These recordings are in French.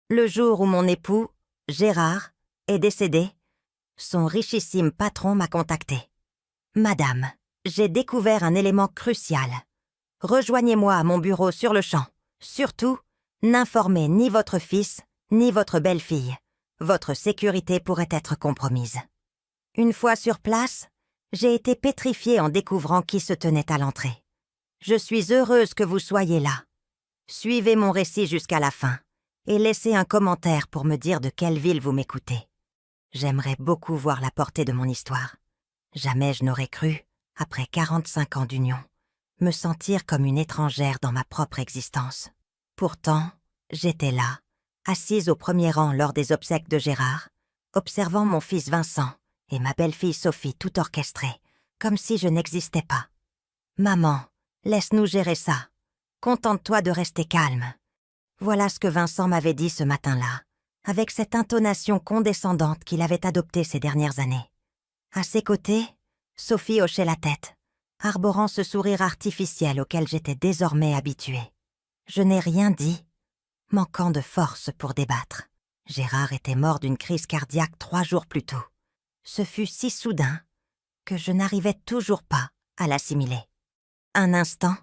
Le jour où mon époux, Gérard, est décédé, son richissime patron m'a contacté. « Madame, j'ai découvert un élément crucial. Rejoignez-moi à mon bureau sur le champ. Surtout, n'informez ni votre fils, ni votre belle-fille. Votre sécurité pourrait être compromise. » Une fois sur place, j'ai été pétrifiée en découvrant qui se tenait à l'entrée. Je suis heureuse que vous soyez là. Suivez mon récit jusqu'à la fin et laissez un commentaire pour me dire de quelle ville vous m'écoutez. J'aimerais beaucoup voir la portée de mon histoire. Jamais je n'aurais cru, après 45 ans d'union, me sentir comme une étrangère dans ma propre existence. Pourtant, j'étais là, assise au premier rang lors des obsèques de Gérard, observant mon fils Vincent et ma belle-fille Sophie tout orchestrés, comme si je n'existais pas. « Maman, laisse-nous gérer ça. Contente-toi de rester calme. » Voilà ce que Vincent m'avait dit ce matin-là, avec cette intonation condescendante qu'il avait adoptée ces dernières années. À ses côtés, Sophie hochait la tête, arborant ce sourire artificiel auquel j'étais désormais habituée. Je n'ai rien dit, manquant de force pour débattre. Gérard était mort d'une crise cardiaque 3 jours plus tôt. Ce fut si soudain que je n'arrivais toujours pas à l'assimiler. Un instant,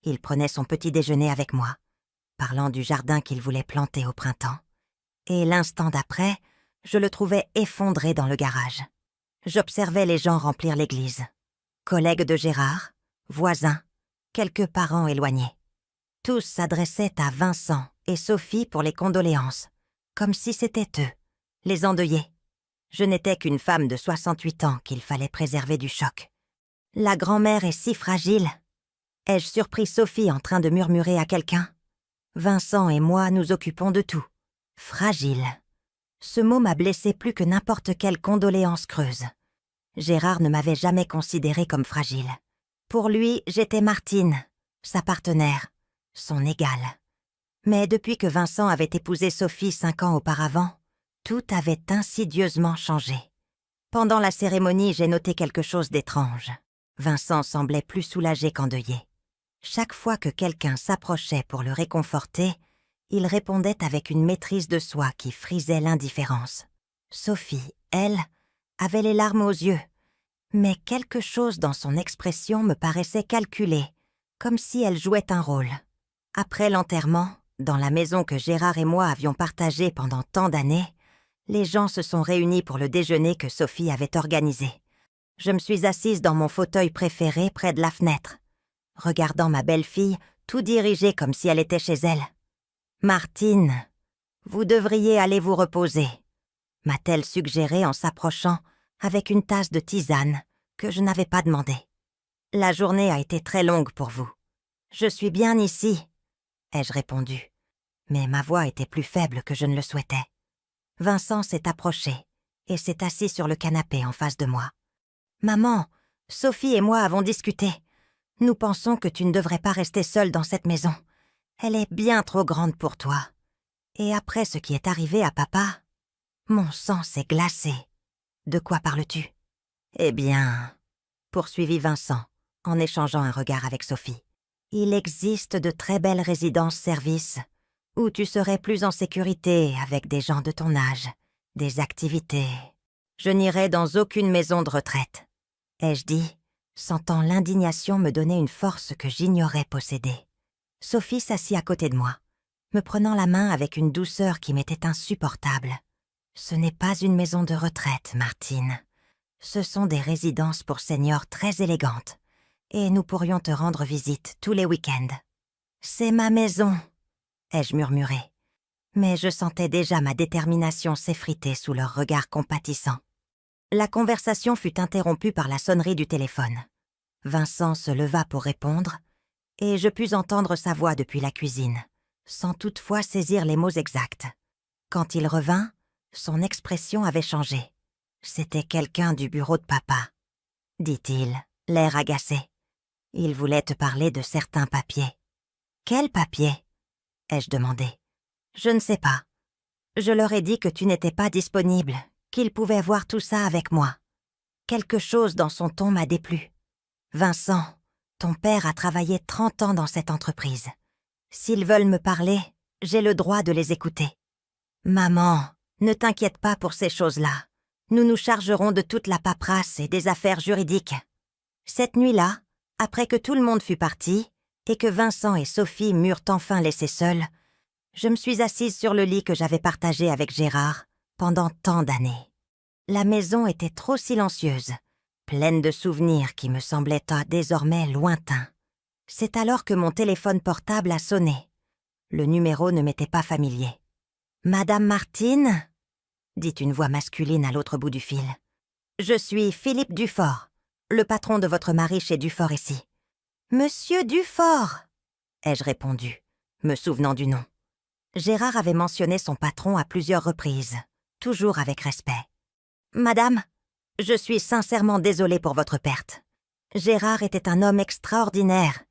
il prenait son petit déjeuner avec moi, parlant du jardin qu'il voulait planter au printemps. Et l'instant d'après, je le trouvais effondré dans le garage. J'observais les gens remplir l'église. Collègues de Gérard, voisins, quelques parents éloignés. Tous s'adressaient à Vincent et Sophie pour les condoléances, comme si c'était eux, les endeuillés. Je n'étais qu'une femme de 68 ans qu'il fallait préserver du choc. La grand-mère est si fragile. Ai-je surpris Sophie en train de murmurer à quelqu'un ? Vincent et moi nous occupons de tout. Fragile. Ce mot m'a blessée plus que n'importe quelle condoléance creuse. Gérard ne m'avait jamais considérée comme fragile. Pour lui, j'étais Martine, sa partenaire, son égale. Mais depuis que Vincent avait épousé Sophie 5 ans auparavant, tout avait insidieusement changé. Pendant la cérémonie, j'ai noté quelque chose d'étrange. Vincent semblait plus soulagé qu'endeuillé. Chaque fois que quelqu'un s'approchait pour le réconforter, il répondait avec une maîtrise de soi qui frisait l'indifférence. Sophie, elle, avait les larmes aux yeux, mais quelque chose dans son expression me paraissait calculé, comme si elle jouait un rôle. Après l'enterrement, dans la maison que Gérard et moi avions partagée pendant tant d'années, les gens se sont réunis pour le déjeuner que Sophie avait organisé. Je me suis assise dans mon fauteuil préféré près de la fenêtre, regardant ma belle-fille tout dirigée comme si elle était chez elle. « Martine, vous devriez aller vous reposer », m'a-t-elle suggéré en s'approchant avec une tasse de tisane que je n'avais pas demandée. « La journée a été très longue pour vous. »« Je suis bien ici », ai-je répondu, mais ma voix était plus faible que je ne le souhaitais. Vincent s'est approché et s'est assis sur le canapé en face de moi. « Maman, Sophie et moi avons discuté. Nous pensons que tu ne devrais pas rester seule dans cette maison. Elle est bien trop grande pour toi. Et après ce qui est arrivé à papa, mon sang s'est glacé. De quoi parles-tu ? » « Eh bien, » poursuivit Vincent, en échangeant un regard avec Sophie, « il existe de très belles résidences-services où tu serais plus en sécurité avec des gens de ton âge, des activités. Je n'irai dans aucune maison de retraite, » ai-je dit, sentant l'indignation me donner une force que j'ignorais posséder. Sophie s'assit à côté de moi, me prenant la main avec une douceur qui m'était insupportable. « Ce n'est pas une maison de retraite, Martine. Ce sont des résidences pour seniors très élégantes, et nous pourrions te rendre visite tous les week-ends. »« C'est ma maison, » ai-je murmuré, mais je sentais déjà ma détermination s'effriter sous leur regard compatissant. La conversation fut interrompue par la sonnerie du téléphone. Vincent se leva pour répondre, et je pus entendre sa voix depuis la cuisine, sans toutefois saisir les mots exacts. Quand il revint, son expression avait changé. « C'était quelqu'un du bureau de papa, » dit-il, l'air agacé. « Il voulait te parler de certains papiers. »« Quels papiers ?» ai-je demandé. « Je ne sais pas. Je leur ai dit que tu n'étais pas disponible, qu'ils pouvaient voir tout ça avec moi. » Quelque chose dans son ton m'a déplu. « Vincent, ton père a travaillé 30 ans dans cette entreprise. S'ils veulent me parler, j'ai le droit de les écouter. » Maman, ne t'inquiète pas pour ces choses-là. Nous nous chargerons de toute la paperasse et des affaires juridiques. Cette nuit-là, après que tout le monde fut parti et que Vincent et Sophie m'eurent enfin laissée seule, je me suis assise sur le lit que j'avais partagé avec Gérard pendant tant d'années. La maison était trop silencieuse, pleine de souvenirs qui me semblaient désormais lointains. C'est alors que mon téléphone portable a sonné. Le numéro ne m'était pas familier. « Madame Martine ?» dit une voix masculine à l'autre bout du fil. « Je suis Philippe Dufort, le patron de votre mari chez Dufort ici. »« Monsieur Dufort !» ai-je répondu, me souvenant du nom. Gérard avait mentionné son patron à plusieurs reprises, toujours avec respect. « Madame, je suis sincèrement désolée pour votre perte. Gérard était un homme extraordinaire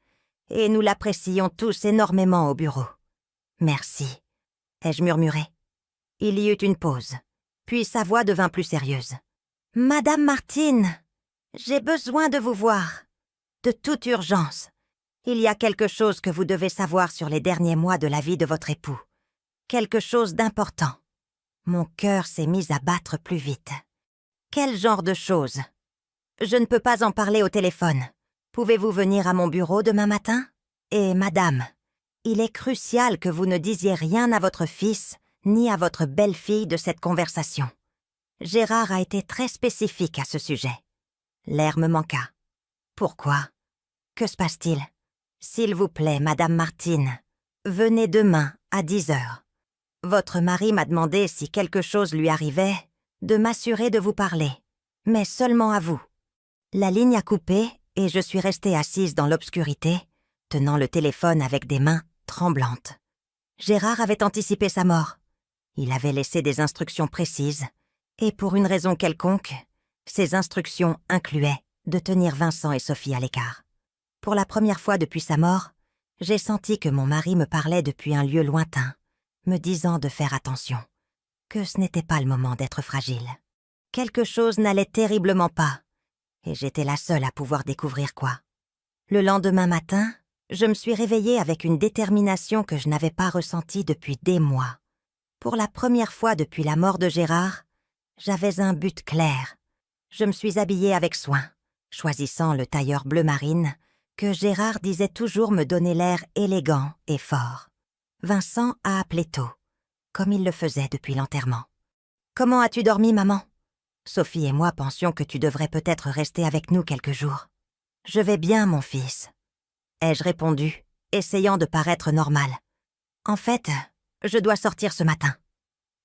et nous l'apprécions tous énormément au bureau. »« Merci », ai-je murmuré. Il y eut une pause, puis sa voix devint plus sérieuse. « Madame Martine, j'ai besoin de vous voir. De toute urgence. Il y a quelque chose que vous devez savoir sur les derniers mois de la vie de votre époux. Quelque chose d'important. » Mon cœur s'est mis à battre plus vite. Quel genre de chose? Je ne peux pas en parler au téléphone. Pouvez-vous venir à mon bureau demain matin? Et madame, il est crucial que vous ne disiez rien à votre fils ni à votre belle-fille de cette conversation. Gérard a été très spécifique à ce sujet. L'air me manqua. Pourquoi? Que se passe-t-il? S'il vous plaît, madame Martine, venez demain à 10 heures. Votre mari m'a demandé si quelque chose lui arrivait, de m'assurer de vous parler, mais seulement à vous. La ligne a coupé et je suis restée assise dans l'obscurité, tenant le téléphone avec des mains tremblantes. Gérard avait anticipé sa mort. Il avait laissé des instructions précises, et pour une raison quelconque, ces instructions incluaient de tenir Vincent et Sophie à l'écart. Pour la première fois depuis sa mort, j'ai senti que mon mari me parlait depuis un lieu lointain, me disant de faire attention, que ce n'était pas le moment d'être fragile. Quelque chose n'allait terriblement pas, et j'étais la seule à pouvoir découvrir quoi. Le lendemain matin, je me suis réveillée avec une détermination que je n'avais pas ressentie depuis des mois. Pour la première fois depuis la mort de Gérard, j'avais un but clair. Je me suis habillée avec soin, choisissant le tailleur bleu marine que Gérard disait toujours me donner l'air élégant et fort. Vincent a appelé tôt, comme il le faisait depuis l'enterrement. « Comment as-tu dormi, maman? Sophie et moi pensions que tu devrais peut-être rester avec nous quelques jours. »« Je vais bien, mon fils. » ai-je répondu, essayant de paraître normal. « En fait, je dois sortir ce matin. »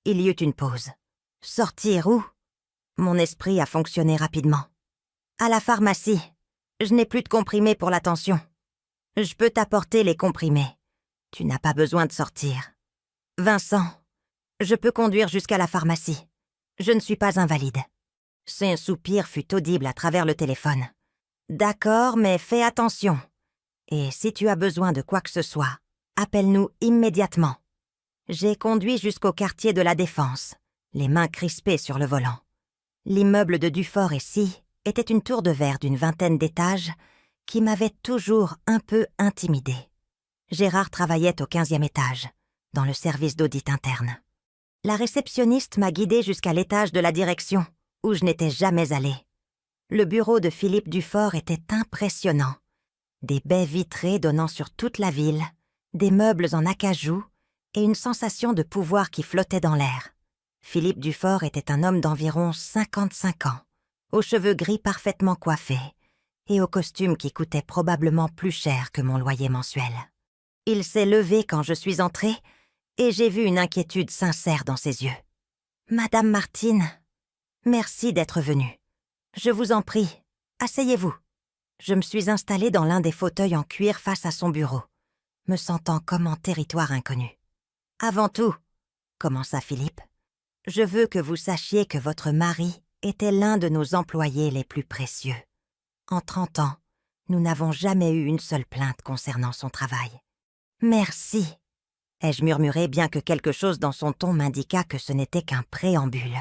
Il y eut une pause. « Sortir où? » Mon esprit a fonctionné rapidement. « À la pharmacie. Je n'ai plus de comprimés pour la tension. Je peux t'apporter les comprimés. Tu n'as pas besoin de sortir. Vincent, je peux conduire jusqu'à la pharmacie. Je ne suis pas invalide. » Un soupir fut audible à travers le téléphone. « D'accord, mais fais attention. Et si tu as besoin de quoi que ce soit, appelle-nous immédiatement. » J'ai conduit jusqu'au quartier de la Défense, les mains crispées sur le volant. L'immeuble de Dufort ici était une tour de verre d'une 20aine d'étages qui m'avait toujours un peu intimidée. Gérard travaillait au 15e étage, dans le service d'audit interne. La réceptionniste m'a guidée jusqu'à l'étage de la direction, où je n'étais jamais allée. Le bureau de Philippe Dufort était impressionnant. Des baies vitrées donnant sur toute la ville, des meubles en acajou et une sensation de pouvoir qui flottait dans l'air. Philippe Dufort était un homme d'environ 55 ans, aux cheveux gris parfaitement coiffés et au costume qui coûtait probablement plus cher que mon loyer mensuel. Il s'est levé quand je suis entrée et j'ai vu une inquiétude sincère dans ses yeux. « Madame Martine, merci d'être venue. Je vous en prie, asseyez-vous. » Je me suis installée dans l'un des fauteuils en cuir face à son bureau, me sentant comme en territoire inconnu. « Avant tout, » commença Philippe, « je veux que vous sachiez que votre mari était l'un de nos employés les plus précieux. En 30 ans, nous n'avons jamais eu une seule plainte concernant son travail. »« Merci !» ai-je murmuré bien que quelque chose dans son ton m'indiqua que ce n'était qu'un préambule.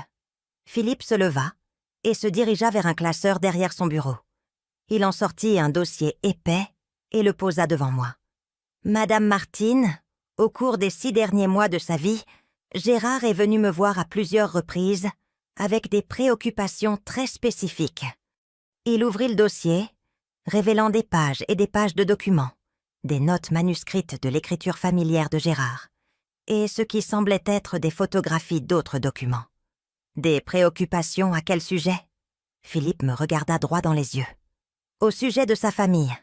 Philippe se leva et se dirigea vers un classeur derrière son bureau. Il en sortit un dossier épais et le posa devant moi. « Madame Martine, au cours des 6 derniers mois de sa vie, Gérard est venu me voir à plusieurs reprises avec des préoccupations très spécifiques. Il ouvrit le dossier, révélant des pages et des pages de documents, des notes manuscrites de l'écriture familière de Gérard, et ce qui semblait être des photographies d'autres documents. Des préoccupations à quel sujet? Philippe me regarda droit dans les yeux. Au sujet de sa famille.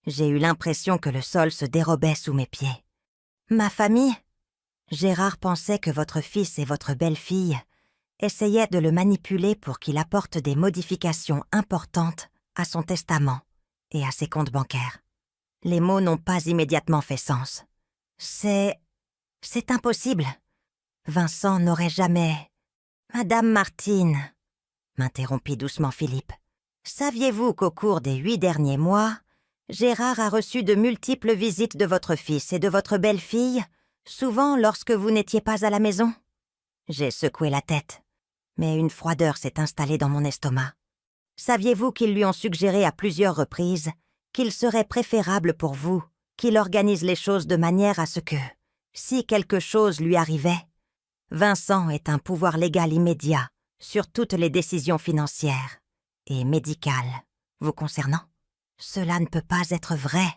J'ai eu l'impression que le sol se dérobait sous mes pieds. Ma famille? Gérard pensait que votre fils et votre belle-fille essayaient de le manipuler pour qu'il apporte des modifications importantes à son testament et à ses comptes bancaires. Les mots n'ont pas immédiatement fait sens. C'est impossible. Vincent n'aurait jamais... Madame Martine, m'interrompit doucement Philippe, saviez-vous qu'au cours des 8 derniers mois, Gérard a reçu de multiples visites de votre fils et de votre belle-fille, souvent lorsque vous n'étiez pas à la maison? J'ai secoué la tête, mais une froideur s'est installée dans mon estomac. Saviez-vous qu'ils lui ont suggéré à plusieurs reprises qu'il serait préférable pour vous qu'il organise les choses de manière à ce que, si quelque chose lui arrivait, Vincent ait un pouvoir légal immédiat sur toutes les décisions financières et médicales vous concernant? Cela ne peut pas être vrai,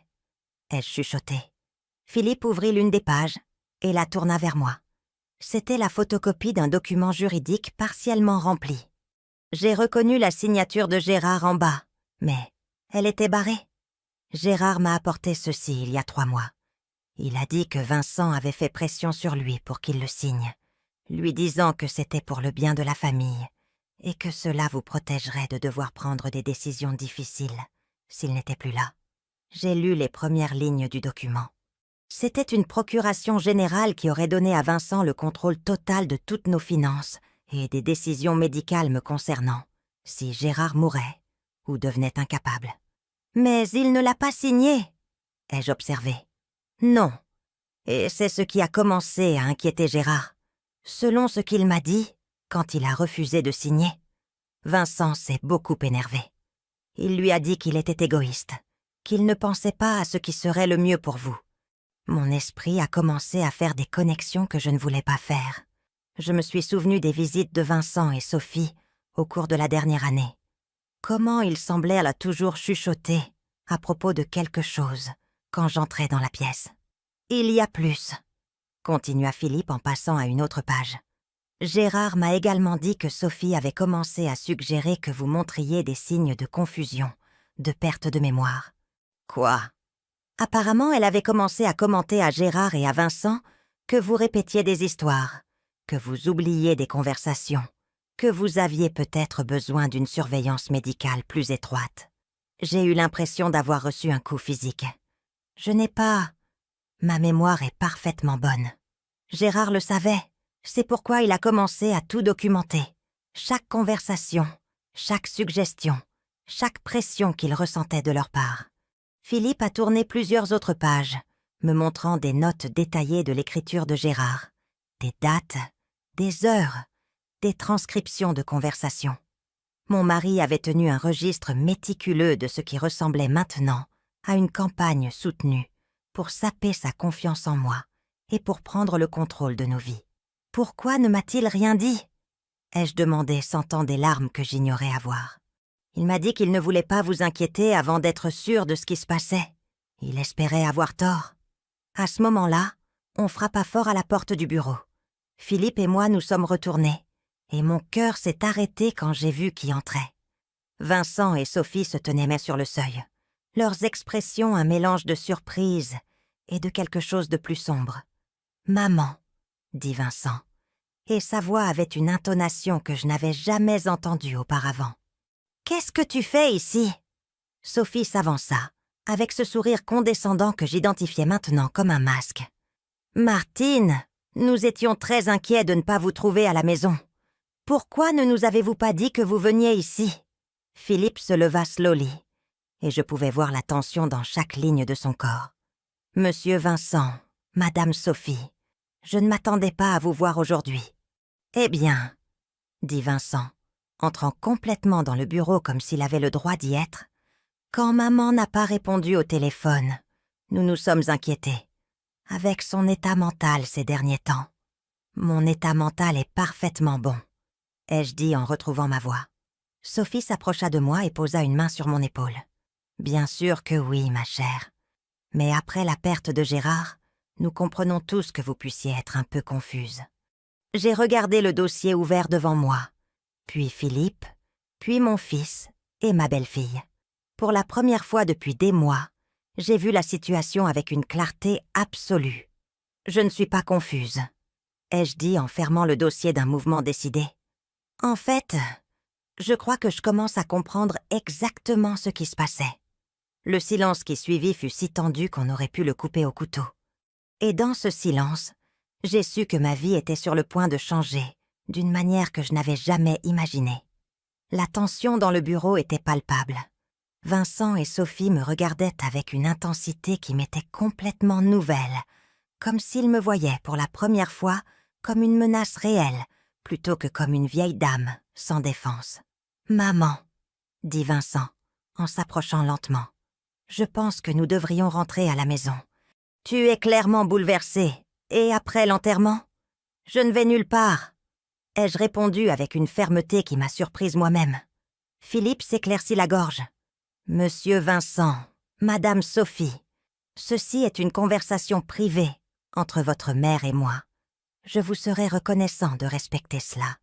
ai-je chuchoté. Philippe ouvrit l'une des pages et la tourna vers moi. C'était la photocopie d'un document juridique partiellement rempli. J'ai reconnu la signature de Gérard en bas, mais elle était barrée. Gérard m'a apporté ceci il y a 3 mois. Il a dit que Vincent avait fait pression sur lui pour qu'il le signe, lui disant que c'était pour le bien de la famille et que cela vous protégerait de devoir prendre des décisions difficiles s'il n'était plus là. J'ai lu les premières lignes du document. C'était une procuration générale qui aurait donné à Vincent le contrôle total de toutes nos finances et des décisions médicales me concernant, si Gérard mourait ou devenait incapable. Mais il ne l'a pas signé, ai-je observé. Non, et c'est ce qui a commencé à inquiéter Gérard. Selon ce qu'il m'a dit, quand il a refusé de signer, Vincent s'est beaucoup énervé. Il lui a dit qu'il était égoïste, qu'il ne pensait pas à ce qui serait le mieux pour vous. Mon esprit a commencé à faire des connexions que je ne voulais pas faire. Je me suis souvenu des visites de Vincent et Sophie au cours de la dernière année. Comment ils semblaient là toujours chuchoter à propos de quelque chose quand j'entrais dans la pièce. Il y a plus, continua Philippe en passant à une autre page. Gérard m'a également dit que Sophie avait commencé à suggérer que vous montriez des signes de confusion, de perte de mémoire. Quoi? Apparemment, elle avait commencé à commenter à Gérard et à Vincent que vous répétiez des histoires, que vous oubliez des conversations, que vous aviez peut-être besoin d'une surveillance médicale plus étroite. J'ai eu l'impression d'avoir reçu un coup physique. Je n'ai pas... Ma mémoire est parfaitement bonne. Gérard le savait. C'est pourquoi il a commencé à tout documenter. Chaque conversation, chaque suggestion, chaque pression qu'il ressentait de leur part. Philippe a tourné plusieurs autres pages, me montrant des notes détaillées de l'écriture de Gérard, des dates, des heures, des transcriptions de conversations. Mon mari avait tenu un registre méticuleux de ce qui ressemblait maintenant à une campagne soutenue pour saper sa confiance en moi et pour prendre le contrôle de nos vies. Pourquoi ne m'a-t-il rien dit? Ai-je demandé, sentant des larmes que j'ignorais avoir. Il m'a dit qu'il ne voulait pas vous inquiéter avant d'être sûr de ce qui se passait. Il espérait avoir tort. À ce moment-là, on frappa fort à la porte du bureau. Philippe et moi nous sommes retournés, et mon cœur s'est arrêté quand j'ai vu qui entrait. Vincent et Sophie se tenaient sur le seuil. Leurs expressions un mélange de surprise et de quelque chose de plus sombre. « Maman », dit Vincent, et sa voix avait une intonation que je n'avais jamais entendue auparavant. « Qu'est-ce que tu fais ici ?» Sophie s'avança, avec ce sourire condescendant que j'identifiais maintenant comme un masque. « Martine, nous étions très inquiets de ne pas vous trouver à la maison. Pourquoi ne nous avez-vous pas dit que vous veniez ici ?» Philippe se leva slowly, et je pouvais voir la tension dans chaque ligne de son corps. « Monsieur Vincent, Madame Sophie, je ne m'attendais pas à vous voir aujourd'hui. »« Eh bien, » dit Vincent, entrant complètement dans le bureau comme s'il avait le droit d'y être, « quand maman n'a pas répondu au téléphone, nous nous sommes inquiétés, avec son état mental ces derniers temps. Mon état mental est parfaitement bon, ai-je dit en retrouvant ma voix. Sophie s'approcha de moi et posa une main sur mon épaule. Bien sûr que oui, ma chère. Mais après la perte de Gérard, nous comprenons tous que vous puissiez être un peu confuse. J'ai regardé le dossier ouvert devant moi, puis Philippe, puis mon fils et ma belle-fille. Pour la première fois depuis des mois, j'ai vu la situation avec une clarté absolue. Je ne suis pas confuse, ai-je dit en fermant le dossier d'un mouvement décidé. En fait, je crois que je commence à comprendre exactement ce qui se passait. Le silence qui suivit fut si tendu qu'on aurait pu le couper au couteau. Et dans ce silence, j'ai su que ma vie était sur le point de changer d'une manière que je n'avais jamais imaginée. La tension dans le bureau était palpable. Vincent et Sophie me regardaient avec une intensité qui m'était complètement nouvelle, comme s'ils me voyaient pour la première fois comme une menace réelle, plutôt que comme une vieille dame sans défense. « Maman, » dit Vincent, en s'approchant lentement. « Je pense que nous devrions rentrer à la maison. Tu es clairement bouleversée. Et après l'enterrement ? » « Je ne vais nulle part, » ai-je répondu avec une fermeté qui m'a surprise moi-même. Philippe s'éclaircit la gorge. « Monsieur Vincent, Madame Sophie, ceci est une conversation privée entre votre mère et moi. Je vous serais reconnaissant de respecter cela. »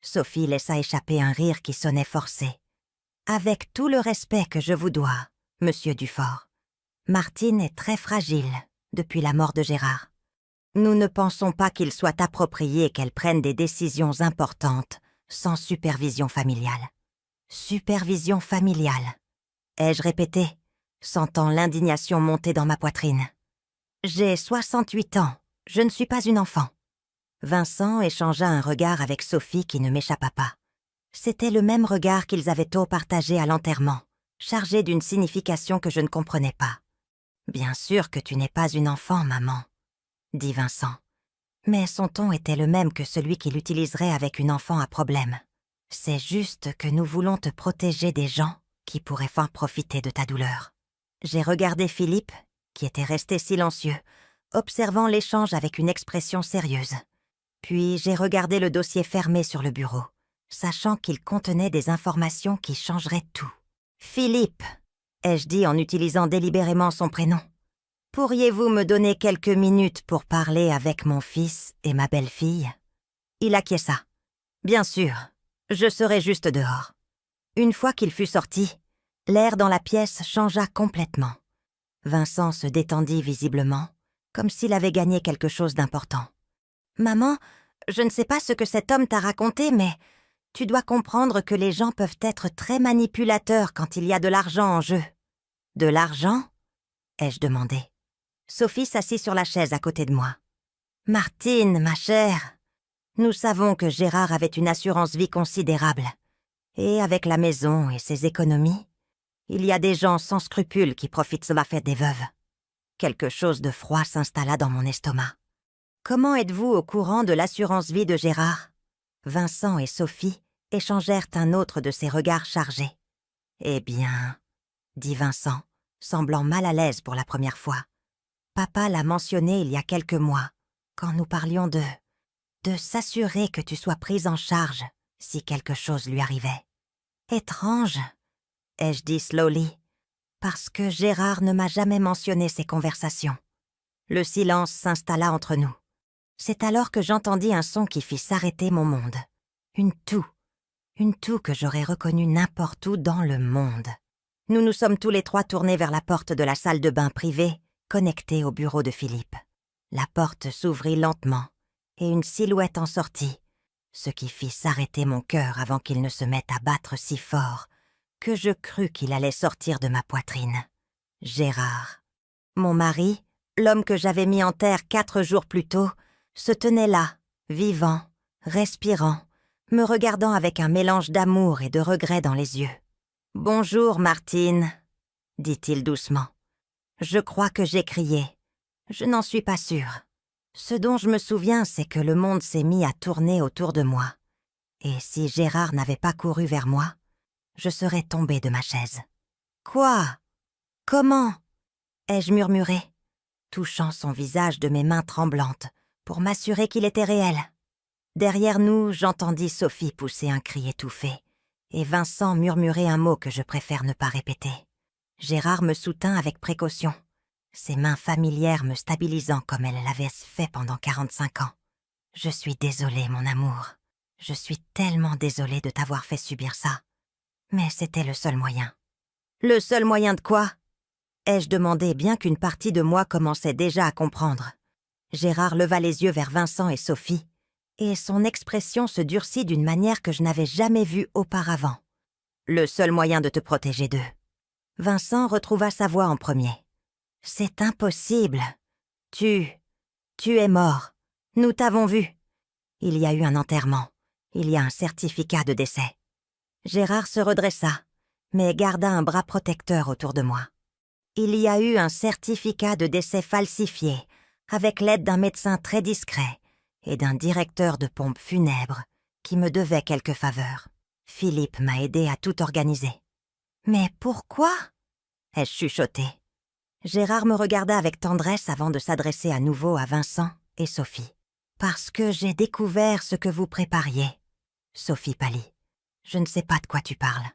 Sophie laissa échapper un rire qui sonnait forcé. « Avec tout le respect que je vous dois, Monsieur Dufort, Martine est très fragile depuis la mort de Gérard. Nous ne pensons pas qu'il soit approprié qu'elle prenne des décisions importantes sans supervision familiale. » « Supervision familiale », ai-je répété, sentant l'indignation monter dans ma poitrine. « J'ai 68 ans, je ne suis pas une enfant. » Vincent échangea un regard avec Sophie qui ne m'échappa pas. C'était le même regard qu'ils avaient tôt partagé à l'enterrement, chargé d'une signification que je ne comprenais pas. « Bien sûr que tu n'es pas une enfant, maman, » dit Vincent. Mais son ton était le même que celui qu'il utiliserait avec une enfant à problème. « C'est juste que nous voulons te protéger des gens qui pourraient fort profiter de ta douleur. » J'ai regardé Philippe, qui était resté silencieux, observant l'échange avec une expression sérieuse. Puis j'ai regardé le dossier fermé sur le bureau, sachant qu'il contenait des informations qui changeraient tout. « Philippe, » ai-je dit en utilisant délibérément son prénom. « Pourriez-vous me donner quelques minutes pour parler avec mon fils et ma belle-fille ?» Il acquiesça. « Bien sûr, je serai juste dehors. » Une fois qu'il fut sorti, l'air dans la pièce changea complètement. Vincent se détendit visiblement, comme s'il avait gagné quelque chose d'important. « Maman, je ne sais pas ce que cet homme t'a raconté, mais tu dois comprendre que les gens peuvent être très manipulateurs quand il y a de l'argent en jeu. »« De l'argent ?» ai-je demandé. Sophie s'assit sur la chaise à côté de moi. « Martine, ma chère, nous savons que Gérard avait une assurance vie considérable. Et avec la maison et ses économies, il y a des gens sans scrupules qui profitent sur la fête des veuves. » Quelque chose de froid s'installa dans mon estomac. « Comment êtes-vous au courant de l'assurance vie de Gérard ?» Vincent et Sophie échangèrent un autre de ces regards chargés. « Eh bien, » dit Vincent, semblant mal à l'aise pour la première fois. « Papa l'a mentionné il y a quelques mois, quand nous parlions de s'assurer que tu sois prise en charge si quelque chose lui arrivait. » « Étrange, » ai-je dit slowly, parce que Gérard ne m'a jamais mentionné ces conversations. Le silence s'installa entre nous. C'est alors que j'entendis un son qui fit s'arrêter mon monde. Une toux que j'aurais reconnue n'importe où dans le monde. Nous nous sommes tous les trois tournés vers la porte de la salle de bain privée, connectée au bureau de Philippe. La porte s'ouvrit lentement, et une silhouette en sortit, ce qui fit s'arrêter mon cœur avant qu'il ne se mette à battre si fort que je crus qu'il allait sortir de ma poitrine. Gérard. Mon mari, l'homme que j'avais mis en terre 4 jours plus tôt, se tenait là, vivant, respirant, me regardant avec un mélange d'amour et de regret dans les yeux. « Bonjour, Martine, » dit-il doucement. Je crois que j'ai crié. Je n'en suis pas sûre. Ce dont je me souviens, c'est que le monde s'est mis à tourner autour de moi. Et si Gérard n'avait pas couru vers moi, je serais tombée de ma chaise. « Quoi ? Comment ?» ai-je murmuré, touchant son visage de mes mains tremblantes pour m'assurer qu'il était réel. Derrière nous, j'entendis Sophie pousser un cri étouffé, et Vincent murmurer un mot que je préfère ne pas répéter. Gérard me soutint avec précaution, ses mains familières me stabilisant comme elle l'avait fait pendant 45 ans. « Je suis désolée, mon amour. Je suis tellement désolée de t'avoir fait subir ça. Mais c'était le seul moyen. »« Le seul moyen de quoi ?» ai-je demandé, bien qu'une partie de moi commençait déjà à comprendre. Gérard leva les yeux vers Vincent et Sophie, et son expression se durcit d'une manière que je n'avais jamais vue auparavant. « Le seul moyen de te protéger d'eux. » Vincent retrouva sa voix en premier. « C'est impossible. Tu es mort. Nous t'avons vu. Il y a eu un enterrement. Il y a un certificat de décès. » Gérard se redressa, mais garda un bras protecteur autour de moi. « Il y a eu un certificat de décès falsifié, avec l'aide d'un médecin très discret et d'un directeur de pompe funèbre qui me devait quelques faveurs. Philippe m'a aidé à tout organiser. »« Mais pourquoi ?» ai-je chuchoté. Gérard me regarda avec tendresse avant de s'adresser à nouveau à Vincent et Sophie. « Parce que j'ai découvert ce que vous prépariez. » Sophie pâlit. « Je ne sais pas de quoi tu parles. »«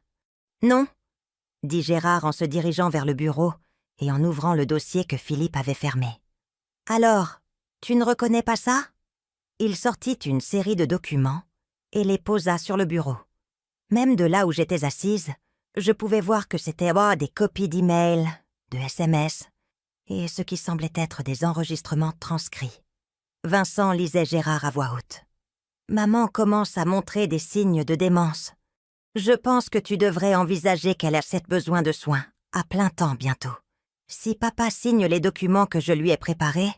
Non » dit Gérard en se dirigeant vers le bureau et en ouvrant le dossier que Philippe avait fermé. « Alors, tu ne reconnais pas ça ?» Il sortit une série de documents et les posa sur le bureau. Même de là où j'étais assise, je pouvais voir que c'était des copies d'emails, de SMS et ce qui semblait être des enregistrements transcrits. Vincent lisait Gérard à voix haute. « Maman commence à montrer des signes de démence. Je pense que tu devrais envisager qu'elle a cette besoin de soins, à plein temps bientôt. Si papa signe les documents que je lui ai préparés,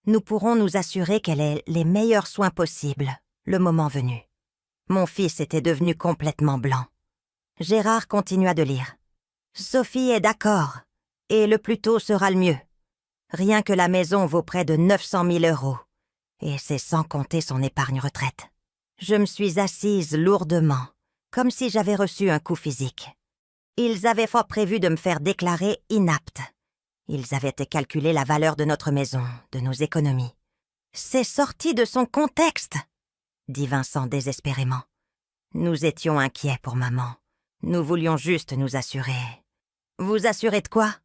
nous pourrons nous assurer qu'elle ait les meilleurs soins possibles, le moment venu. » Mon fils était devenu complètement blanc. Gérard continua de lire. « Sophie est d'accord, et le plus tôt sera le mieux. Rien que la maison vaut près de 900 000 €, et c'est sans compter son épargne retraite. » Je me suis assise lourdement, comme si j'avais reçu un coup physique. Ils avaient fort prévu de me faire déclarer inapte. Ils avaient calculé la valeur de notre maison, de nos économies. « C'est sorti de son contexte !» dit Vincent désespérément. « Nous étions inquiets pour maman. Nous voulions juste nous assurer. »« Vous assurer de quoi ?»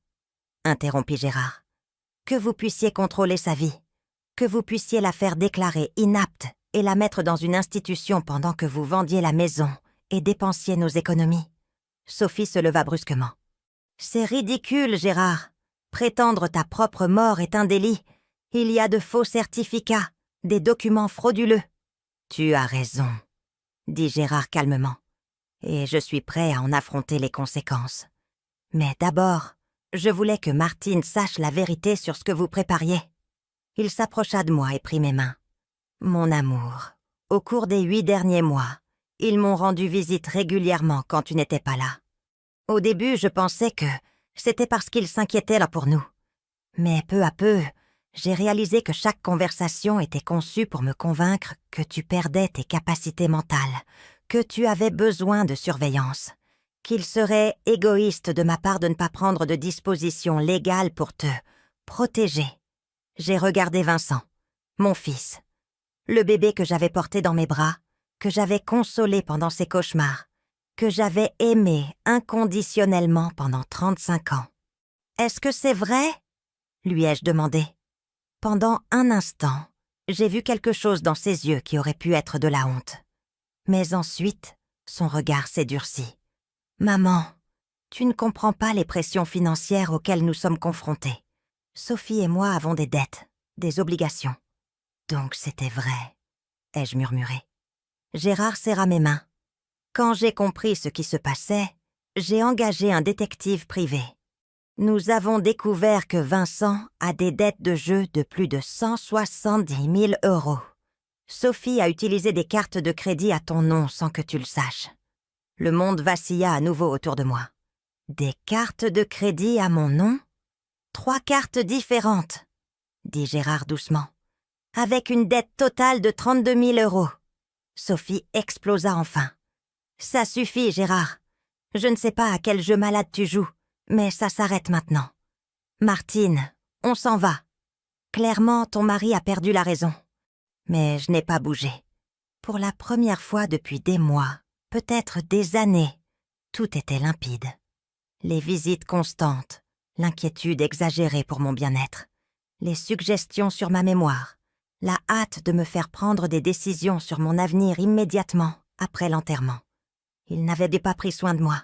interrompit Gérard. « Que vous puissiez contrôler sa vie, que vous puissiez la faire déclarer inapte et la mettre dans une institution pendant que vous vendiez la maison et dépensiez nos économies. » Sophie se leva brusquement. « C'est ridicule, Gérard. Prétendre ta propre mort est un délit. Il y a de faux certificats, des documents frauduleux. »« Tu as raison, » dit Gérard calmement. « Et je suis prêt à en affronter les conséquences. Mais d'abord, je voulais que Martine sache la vérité sur ce que vous prépariez. » Il s'approcha de moi et prit mes mains. « Mon amour, au cours des 8 derniers mois, ils m'ont rendu visite régulièrement quand tu n'étais pas là. Au début, je pensais que c'était parce qu'ils s'inquiétaient là pour nous. Mais peu à peu, j'ai réalisé que chaque conversation était conçue pour me convaincre que tu perdais tes capacités mentales, que tu avais besoin de surveillance, qu'il serait égoïste de ma part de ne pas prendre de dispositions légales pour te protéger. » J'ai regardé Vincent, mon fils, le bébé que j'avais porté dans mes bras, que j'avais consolé pendant ses cauchemars, que j'avais aimé inconditionnellement pendant 35 ans. « Est-ce que c'est vrai ?» lui ai-je demandé. Pendant un instant, j'ai vu quelque chose dans ses yeux qui aurait pu être de la honte. Mais ensuite, son regard s'est durci. « Maman, tu ne comprends pas les pressions financières auxquelles nous sommes confrontés. Sophie et moi avons des dettes, des obligations. » « Donc c'était vrai, » ai-je murmuré. Gérard serra mes mains. Quand j'ai compris ce qui se passait, j'ai engagé un détective privé. Nous avons découvert que Vincent a des dettes de jeu de plus de 170 000 €. Sophie a utilisé des cartes de crédit à ton nom sans que tu le saches. Le monde vacilla à nouveau autour de moi. Des cartes de crédit à mon nom ? 3 cartes différentes, dit Gérard doucement. Avec une dette totale de 32 000 €. Sophie explosa enfin. « Ça suffit, Gérard. Je ne sais pas à quel jeu malade tu joues, mais ça s'arrête maintenant. Martine, on s'en va. Clairement, ton mari a perdu la raison. Mais je n'ai pas bougé. Pour la première fois depuis des mois, peut-être des années, tout était limpide. Les visites constantes, l'inquiétude exagérée pour mon bien-être, les suggestions sur ma mémoire, la hâte de me faire prendre des décisions sur mon avenir immédiatement après l'enterrement. Il n'avait pas pris soin de moi.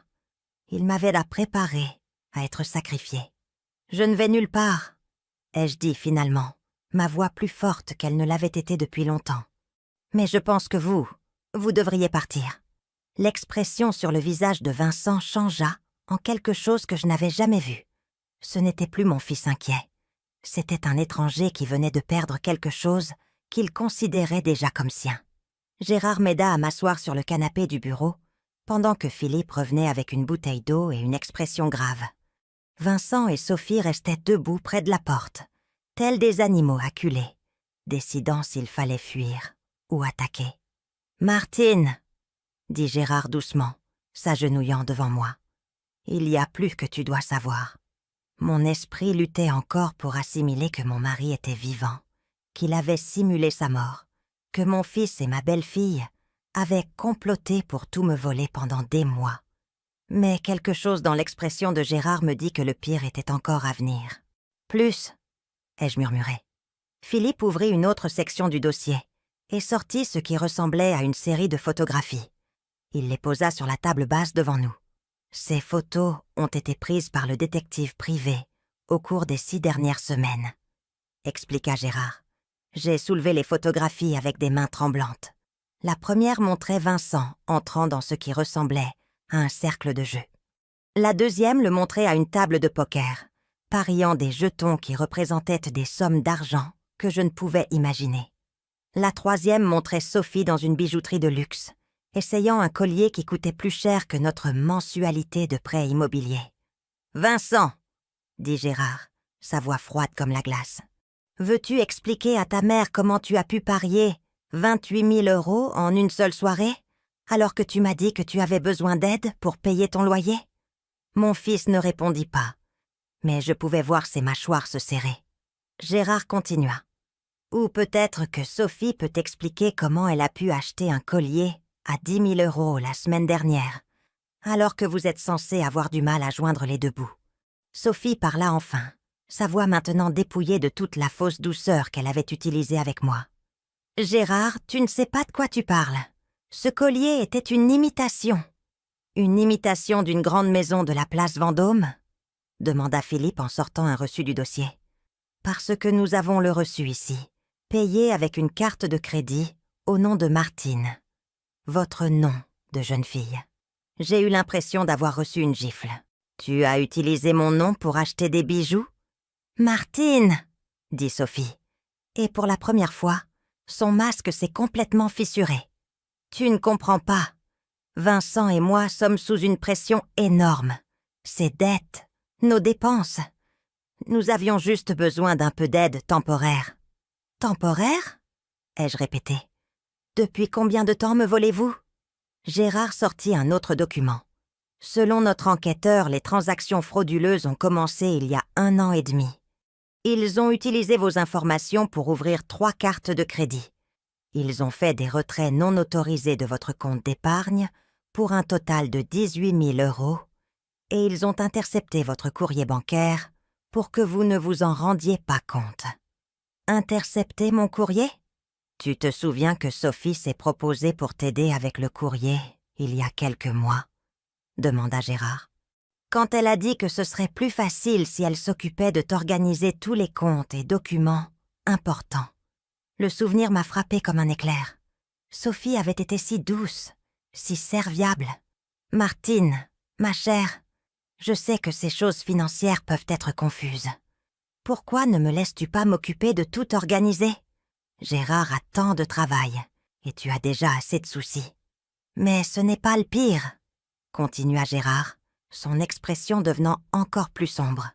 Il m'avait préparé à être sacrifié. « Je ne vais nulle part », ai-je dit finalement, ma voix plus forte qu'elle ne l'avait été depuis longtemps. « Mais je pense que vous devriez partir. » L'expression sur le visage de Vincent changea en quelque chose que je n'avais jamais vu. Ce n'était plus mon fils inquiet. C'était un étranger qui venait de perdre quelque chose qu'il considérait déjà comme sien. Gérard m'aida à m'asseoir sur le canapé du bureau, pendant que Philippe revenait avec une bouteille d'eau et une expression grave. Vincent et Sophie restaient debout près de la porte, tels des animaux acculés, décidant s'il fallait fuir ou attaquer. « Martine !» dit Gérard doucement, s'agenouillant devant moi. « Il y a plus que tu dois savoir. » Mon esprit luttait encore pour assimiler que mon mari était vivant, qu'il avait simulé sa mort, que mon fils et ma belle-fille avaient comploté pour tout me voler pendant des mois. Mais quelque chose dans l'expression de Gérard me dit que le pire était encore à venir. « Plus !» ai-je murmuré. Philippe ouvrit une autre section du dossier et sortit ce qui ressemblait à une série de photographies. Il les posa sur la table basse devant nous. Ces photos ont été prises par le détective privé au cours des 6 dernières semaines, expliqua Gérard. J'ai soulevé les photographies avec des mains tremblantes. La première montrait Vincent entrant dans ce qui ressemblait à un cercle de jeu. La deuxième le montrait à une table de poker, pariant des jetons qui représentaient des sommes d'argent que je ne pouvais imaginer. La troisième montrait Sophie dans une bijouterie de luxe, essayant un collier qui coûtait plus cher que notre mensualité de prêt immobilier. « Vincent !» dit Gérard, sa voix froide comme la glace. « Veux-tu expliquer à ta mère comment tu as pu parier 28 000 € en une seule soirée, alors que tu m'as dit que tu avais besoin d'aide pour payer ton loyer ?» Mon fils ne répondit pas, mais je pouvais voir ses mâchoires se serrer. Gérard continua. « Ou peut-être que Sophie peut t'expliquer comment elle a pu acheter un collier à 10 000 € la semaine dernière, alors que vous êtes censé avoir du mal à joindre les deux bouts. » Sophie parla enfin, sa voix maintenant dépouillée de toute la fausse douceur qu'elle avait utilisée avec moi. « Gérard, tu ne sais pas de quoi tu parles. Ce collier était une imitation. »« Une imitation d'une grande maison de la place Vendôme ?» demanda Philippe en sortant un reçu du dossier. « Parce que nous avons le reçu ici, payé avec une carte de crédit au nom de Martine. Votre nom de jeune fille. J'ai eu l'impression d'avoir reçu une gifle. Tu as utilisé mon nom pour acheter des bijoux ? » « Martine !» dit Sophie. Et pour la première fois, son masque s'est complètement fissuré. « Tu ne comprends pas. Vincent et moi sommes sous une pression énorme. Ses dettes, nos dépenses. Nous avions juste besoin d'un peu d'aide temporaire. »« Temporaire ?» ai-je répété. « Depuis combien de temps me volez-vous ?» Gérard sortit un autre document. Selon notre enquêteur, les transactions frauduleuses ont commencé il y a 1 an et demi. Ils ont utilisé vos informations pour ouvrir 3 cartes de crédit. Ils ont fait des retraits non autorisés de votre compte d'épargne pour un total de 18 000 € et ils ont intercepté votre courrier bancaire pour que vous ne vous en rendiez pas compte. Intercepter mon courrier ? Tu te souviens que Sophie s'est proposée pour t'aider avec le courrier il y a quelques mois ? Demanda Gérard. Quand elle a dit que ce serait plus facile si elle s'occupait de t'organiser tous les comptes et documents importants. Le souvenir m'a frappé comme un éclair. Sophie avait été si douce, si serviable. Martine, ma chère, je sais que ces choses financières peuvent être confuses. Pourquoi ne me laisses-tu pas m'occuper de tout organiser ? Gérard a tant de travail, et tu as déjà assez de soucis. Mais ce n'est pas le pire, continua Gérard, son expression devenant encore plus sombre.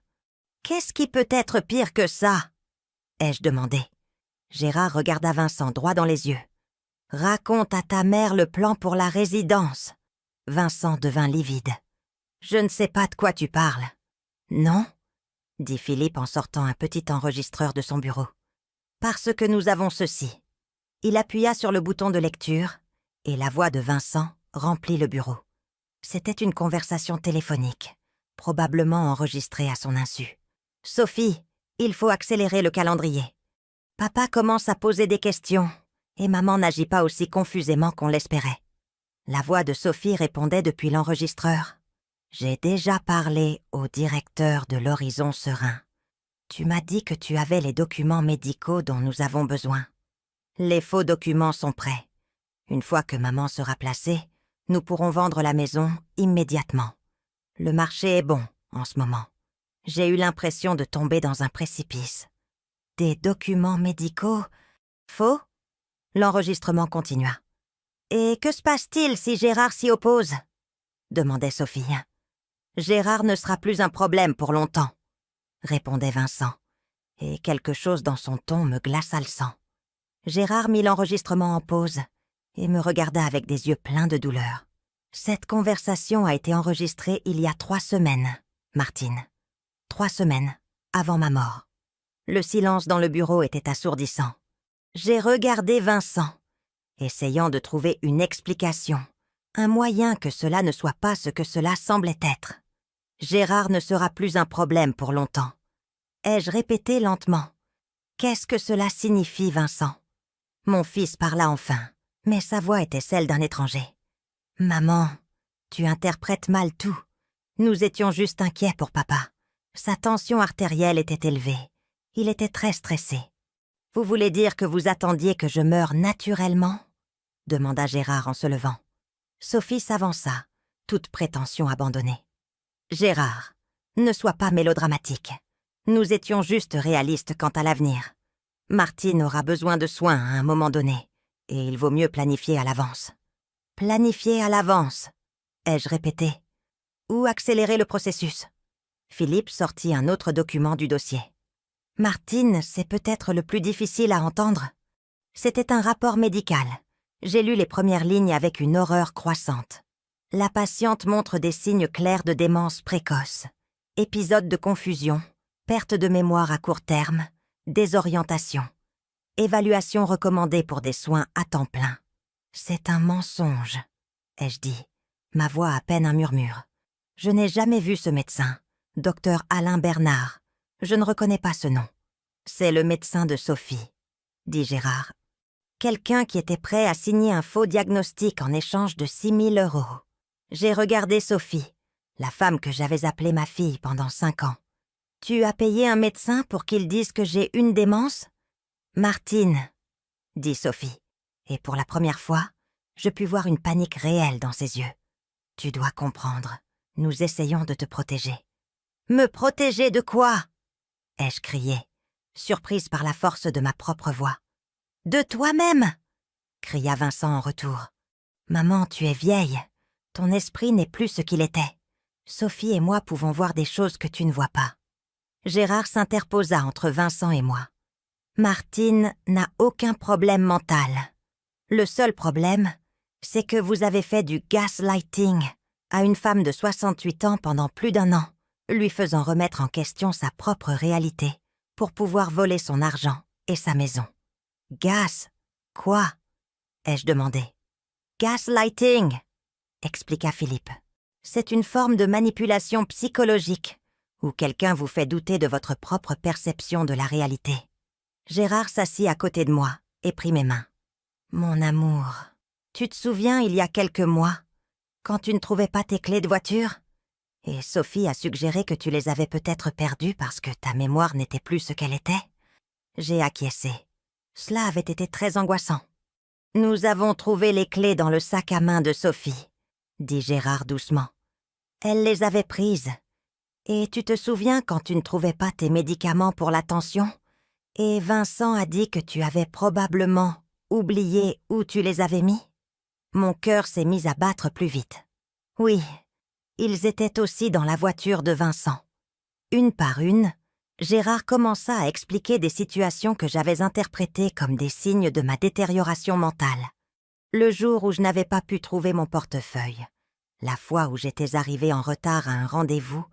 Qu'est-ce qui peut être pire que ça ? ai-je demandé. Gérard regarda Vincent droit dans les yeux. Raconte à ta mère le plan pour la résidence. Vincent devint livide. Je ne sais pas de quoi tu parles. Non ? dit Philippe en sortant un petit enregistreur de son bureau. Parce que nous avons ceci. Il appuya sur le bouton de lecture et la voix de Vincent remplit le bureau. C'était une conversation téléphonique, probablement enregistrée à son insu. « Sophie, il faut accélérer le calendrier. Papa commence à poser des questions et maman n'agit pas aussi confusément qu'on l'espérait. » La voix de Sophie répondait depuis l'enregistreur. « J'ai déjà parlé au directeur de l'Horizon Serein. Tu m'as dit que tu avais les documents médicaux dont nous avons besoin. Les faux documents sont prêts. Une fois que maman sera placée, nous pourrons vendre la maison immédiatement. Le marché est bon en ce moment. J'ai eu l'impression de tomber dans un précipice. Des documents médicaux faux ? » L'enregistrement continua. « Et que se passe-t-il si Gérard s'y oppose ?» demandait Sophie. « Gérard ne sera plus un problème pour longtemps, » répondait Vincent, et quelque chose dans son ton me glaça le sang. Gérard mit l'enregistrement en pause et me regarda avec des yeux pleins de douleur. « Cette conversation a été enregistrée il y a 3 semaines, Martine. 3 semaines avant ma mort. » Le silence dans le bureau était assourdissant. J'ai regardé Vincent, essayant de trouver une explication, un moyen que cela ne soit pas ce que cela semblait être. « Gérard ne sera plus un problème pour longtemps. » Ai-je répété lentement. « Qu'est-ce que cela signifie, Vincent ?» Mon fils parla enfin, mais sa voix était celle d'un étranger. « Maman, tu interprètes mal tout. Nous étions juste inquiets pour papa. Sa tension artérielle était élevée. Il était très stressé. Vous voulez dire que vous attendiez que je meure naturellement ?» demanda Gérard en se levant. Sophie s'avança, toute prétention abandonnée. « Gérard, ne sois pas mélodramatique. Nous étions juste réalistes quant à l'avenir. Martine aura besoin de soins à un moment donné, et il vaut mieux planifier à l'avance. »« Planifier à l'avance » ai-je répété. « Ou accélérer le processus ?» Philippe sortit un autre document du dossier. « Martine, c'est peut-être le plus difficile à entendre. C'était un rapport médical. J'ai lu les premières lignes avec une horreur croissante. La patiente montre des signes clairs de démence précoce. Épisodes de confusion, perte de mémoire à court terme, désorientation. Évaluation recommandée pour des soins à temps plein. C'est un mensonge, ai-je dit, ma voix à peine un murmure. Je n'ai jamais vu ce médecin, docteur Alain Bernard. Je ne reconnais pas ce nom. C'est le médecin de Sophie, dit Gérard. Quelqu'un qui était prêt à signer un faux diagnostic en échange de 6 000 €. J'ai regardé Sophie, la femme que j'avais appelée ma fille pendant 5 ans. Tu as payé un médecin pour qu'il dise que j'ai une démence ? Martine, dit Sophie, et pour la première fois, je pus voir une panique réelle dans ses yeux. Tu dois comprendre, nous essayons de te protéger. Me protéger de quoi ? Ai-je crié, surprise par la force de ma propre voix. De toi-même ! Cria Vincent en retour. Maman, tu es vieille. Ton esprit n'est plus ce qu'il était. Sophie et moi pouvons voir des choses que tu ne vois pas. Gérard s'interposa entre Vincent et moi. Martine n'a aucun problème mental. Le seul problème, c'est que vous avez fait du gaslighting à une femme de 68 ans pendant plus d'1 an, lui faisant remettre en question sa propre réalité pour pouvoir voler son argent et sa maison. Gas, quoi ? Ai-je demandé. Gaslighting, expliqua Philippe. C'est une forme de manipulation psychologique où quelqu'un vous fait douter de votre propre perception de la réalité. Gérard s'assit à côté de moi et prit mes mains. Mon amour, tu te souviens il y a quelques mois, quand tu ne trouvais pas tes clés de voiture ? Et Sophie a suggéré que tu les avais peut-être perdues parce que ta mémoire n'était plus ce qu'elle était ? J'ai acquiescé. Cela avait été très angoissant. Nous avons trouvé les clés dans le sac à main de Sophie, dit Gérard doucement. Elle les avait prises. Et tu te souviens quand tu ne trouvais pas tes médicaments pour la tension ? Et Vincent a dit que tu avais probablement oublié où tu les avais mis ? Mon cœur s'est mis à battre plus vite. Oui, ils étaient aussi dans la voiture de Vincent. Une par une, Gérard commença à expliquer des situations que j'avais interprétées comme des signes de ma détérioration mentale. Le jour où je n'avais pas pu trouver mon portefeuille. La fois où j'étais arrivée en retard à un rendez-vous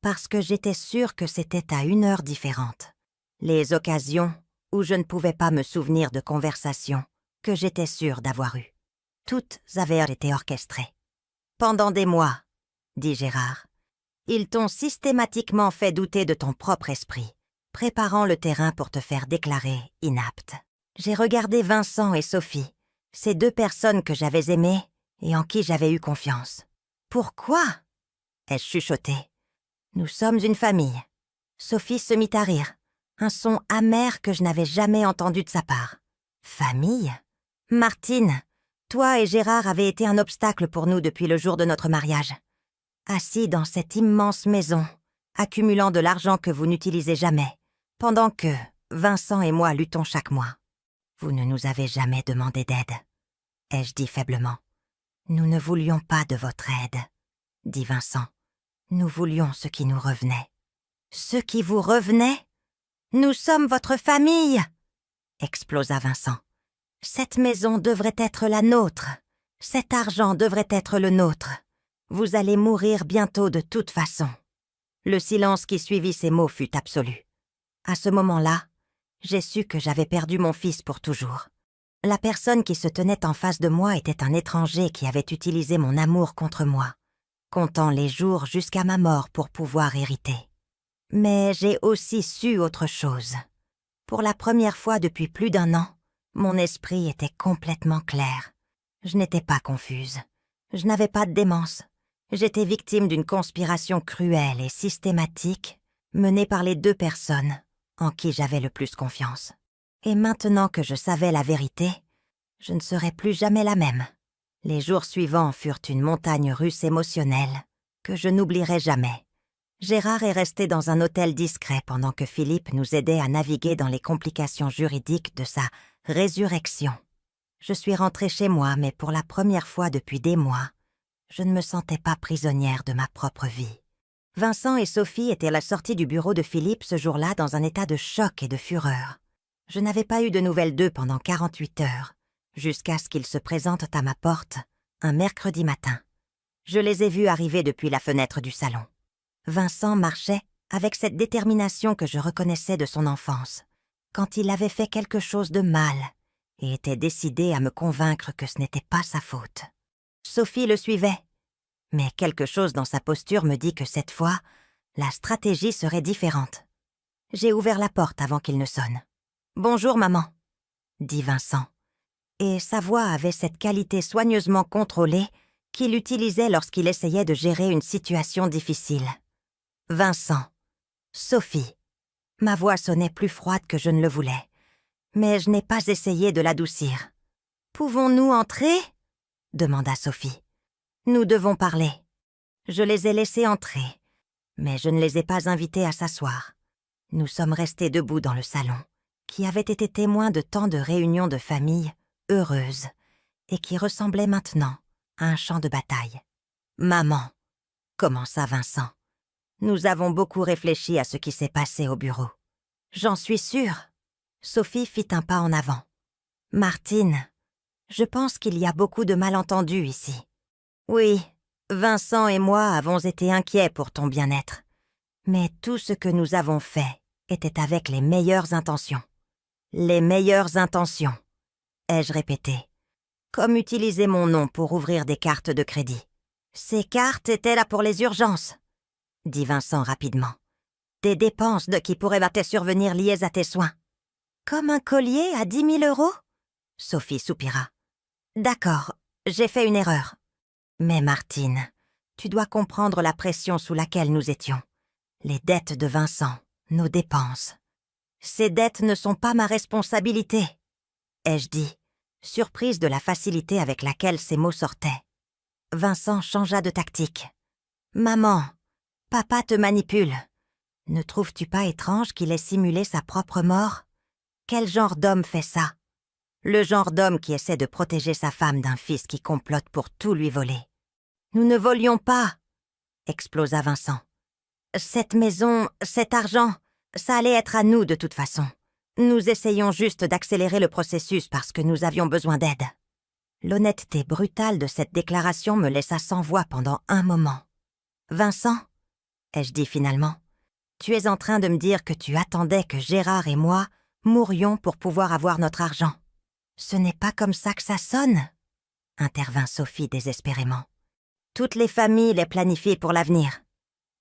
parce que j'étais sûre que c'était à 1 heure différente. Les occasions où je ne pouvais pas me souvenir de conversations que j'étais sûre d'avoir eues. Toutes avaient été orchestrées. « Pendant des mois, » dit Gérard, « ils t'ont systématiquement fait douter de ton propre esprit, préparant le terrain pour te faire déclarer inapte. J'ai regardé Vincent et Sophie, ces deux personnes que j'avais aimées et en qui j'avais eu confiance. « Pourquoi ?» ai-je chuchoté. « Nous sommes une famille. » Sophie se mit à rire, un son amer que je n'avais jamais entendu de sa part. « Famille ?» Martine, toi et Gérard avez été un obstacle pour nous depuis le jour de notre mariage. Assis dans cette immense maison, accumulant de l'argent que vous n'utilisez jamais, pendant que Vincent et moi luttons chaque mois. Vous ne nous avez jamais demandé d'aide, ai-je dit faiblement. Nous ne voulions pas de votre aide, dit Vincent. Nous voulions ce qui nous revenait. Ce qui vous revenait ? Nous sommes votre famille, explosa Vincent. Cette maison devrait être la nôtre. Cet argent devrait être le nôtre. Vous allez mourir bientôt de toute façon. Le silence qui suivit ces mots fut absolu. À ce moment-là, j'ai su que j'avais perdu mon fils pour toujours. La personne qui se tenait en face de moi était un étranger qui avait utilisé mon amour contre moi, comptant les jours jusqu'à ma mort pour pouvoir hériter. Mais j'ai aussi su autre chose. Pour la première fois depuis plus d'1 an, mon esprit était complètement clair. Je n'étais pas confuse. Je n'avais pas de démence. J'étais victime d'une conspiration cruelle et systématique menée par les deux personnes en qui j'avais le plus confiance. Et maintenant que je savais la vérité, je ne serais plus jamais la même. Les jours suivants furent une montagne russe émotionnelle que je n'oublierai jamais. Gérard est resté dans un hôtel discret pendant que Philippe nous aidait à naviguer dans les complications juridiques de sa résurrection. Je suis rentrée chez moi, mais pour la première fois depuis des mois, je ne me sentais pas prisonnière de ma propre vie. Vincent et Sophie étaient à la sortie du bureau de Philippe ce jour-là dans un état de choc et de fureur. Je n'avais pas eu de nouvelles d'eux pendant 48 heures, jusqu'à ce qu'ils se présentent à ma porte un mercredi matin. Je les ai vus arriver depuis la fenêtre du salon. Vincent marchait avec cette détermination que je reconnaissais de son enfance, quand il avait fait quelque chose de mal et était décidé à me convaincre que ce n'était pas sa faute. Sophie le suivait, mais quelque chose dans sa posture me dit que cette fois, la stratégie serait différente. J'ai ouvert la porte avant qu'il ne sonne. « Bonjour, maman », dit Vincent, et sa voix avait cette qualité soigneusement contrôlée qu'il utilisait lorsqu'il essayait de gérer une situation difficile. « Vincent, Sophie ». Ma voix sonnait plus froide que je ne le voulais, mais je n'ai pas essayé de l'adoucir. « Pouvons-nous entrer ?» demanda Sophie. « Nous devons parler. » Je les ai laissés entrer, mais je ne les ai pas invités à s'asseoir. Nous sommes restés debout dans le salon, qui avait été témoin de tant de réunions de famille heureuses et qui ressemblait maintenant à un champ de bataille. « Maman, » commença Vincent, « nous avons beaucoup réfléchi à ce qui s'est passé au bureau. »« J'en suis sûre. » Sophie fit un pas en avant. « Martine, je pense qu'il y a beaucoup de malentendus ici. »« Oui, Vincent et moi avons été inquiets pour ton bien-être. Mais tout ce que nous avons fait était avec les meilleures intentions. »« Les meilleures intentions », ai-je répété, comme utiliser mon nom pour ouvrir des cartes de crédit. « Ces cartes étaient là pour les urgences, » dit Vincent rapidement. « Des dépenses de qui pourraient te survenir liées à tes soins. »« Comme un collier à 10 000 €? » Sophie soupira. « D'accord, j'ai fait une erreur. Mais Martine, tu dois comprendre la pression sous laquelle nous étions. Les dettes de Vincent, nos dépenses. Ces dettes ne sont pas ma responsabilité, ai-je dit, surprise de la facilité avec laquelle ces mots sortaient. Vincent changea de tactique. « Maman, papa te manipule. Ne trouves-tu pas étrange qu'il ait simulé sa propre mort? Quel genre d'homme fait ça? Le genre d'homme qui essaie de protéger sa femme d'un fils qui complote pour tout lui voler. »« Nous ne volions pas, » explosa Vincent. « Cette maison, cet argent, ça allait être à nous de toute façon. Nous essayions juste d'accélérer le processus parce que nous avions besoin d'aide. » L'honnêteté brutale de cette déclaration me laissa sans voix pendant un moment. « Vincent, » ai-je dit finalement, « tu es en train de me dire que tu attendais que Gérard et moi mourions pour pouvoir avoir notre argent. Ce n'est pas comme ça que ça sonne. » intervint Sophie désespérément. Toutes les familles les planifient pour l'avenir.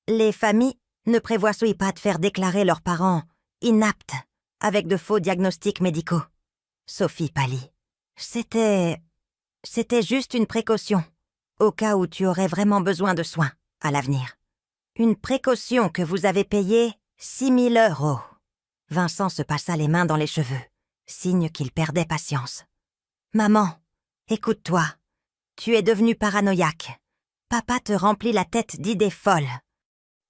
Les familles ne prévoient pas de faire déclarer leurs parents inaptes avec de faux diagnostics médicaux. Sophie pâlit. C'était juste une précaution, au cas où tu aurais vraiment besoin de soins à l'avenir. Une précaution que vous avez payée 6 000 €. Vincent se passa les mains dans les cheveux, signe qu'il perdait patience. « Maman, écoute-toi. Tu es devenue paranoïaque. Papa te remplit la tête d'idées folles. »«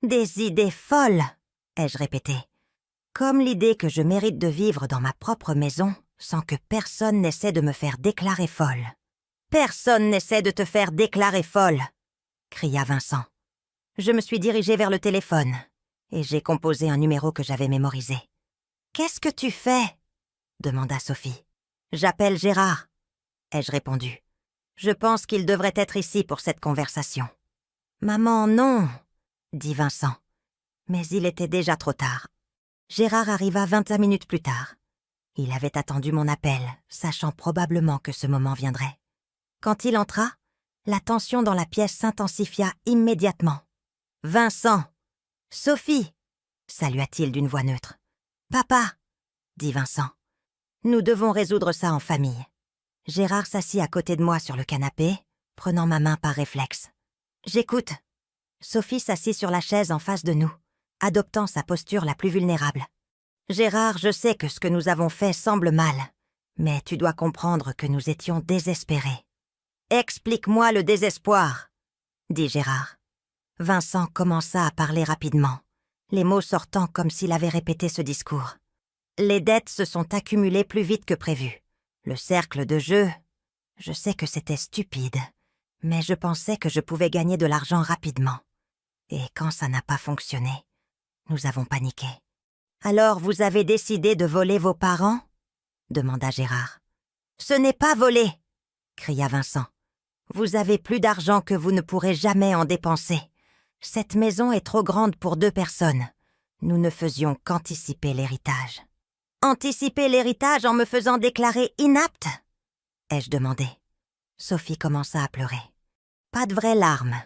Des idées folles !» ai-je répété. Comme l'idée que je mérite de vivre dans ma propre maison sans que personne n'essaie de me faire déclarer folle. « Personne n'essaie de te faire déclarer folle !» cria Vincent. Je me suis dirigée vers le téléphone et j'ai composé un numéro que j'avais mémorisé. « Qu'est-ce que tu fais ?» demanda Sophie. « J'appelle Gérard », ai-je répondu. « Je pense qu'il devrait être ici pour cette conversation. »« Maman, non !» dit Vincent. Mais il était déjà trop tard. Gérard arriva 25 minutes plus tard. Il avait attendu mon appel, sachant probablement que ce moment viendrait. Quand il entra, la tension dans la pièce s'intensifia immédiatement. « Vincent !»« Sophie !» salua-t-il d'une voix neutre. « Papa !» dit Vincent. « Nous devons résoudre ça en famille. » Gérard s'assit à côté de moi sur le canapé, prenant ma main par réflexe. « J'écoute. » Sophie s'assit sur la chaise en face de nous, adoptant sa posture la plus vulnérable. « Gérard, je sais que ce que nous avons fait semble mal, mais tu dois comprendre que nous étions désespérés. »« Explique-moi le désespoir !» dit Gérard. Vincent commença à parler rapidement, les mots sortant comme s'il avait répété ce discours. Les dettes se sont accumulées plus vite que prévu. Le cercle de jeu, je sais que c'était stupide, mais je pensais que je pouvais gagner de l'argent rapidement. Et quand ça n'a pas fonctionné, nous avons paniqué. « Alors vous avez décidé de voler vos parents ?» demanda Gérard. « Ce n'est pas voler !» cria Vincent. « Vous avez plus d'argent que vous ne pourrez jamais en dépenser. Cette maison est trop grande pour 2 personnes. Nous ne faisions qu'anticiper l'héritage. »« Anticiper l'héritage en me faisant déclarer inapte ?» ai-je demandé. Sophie commença à pleurer. Pas de vraies larmes,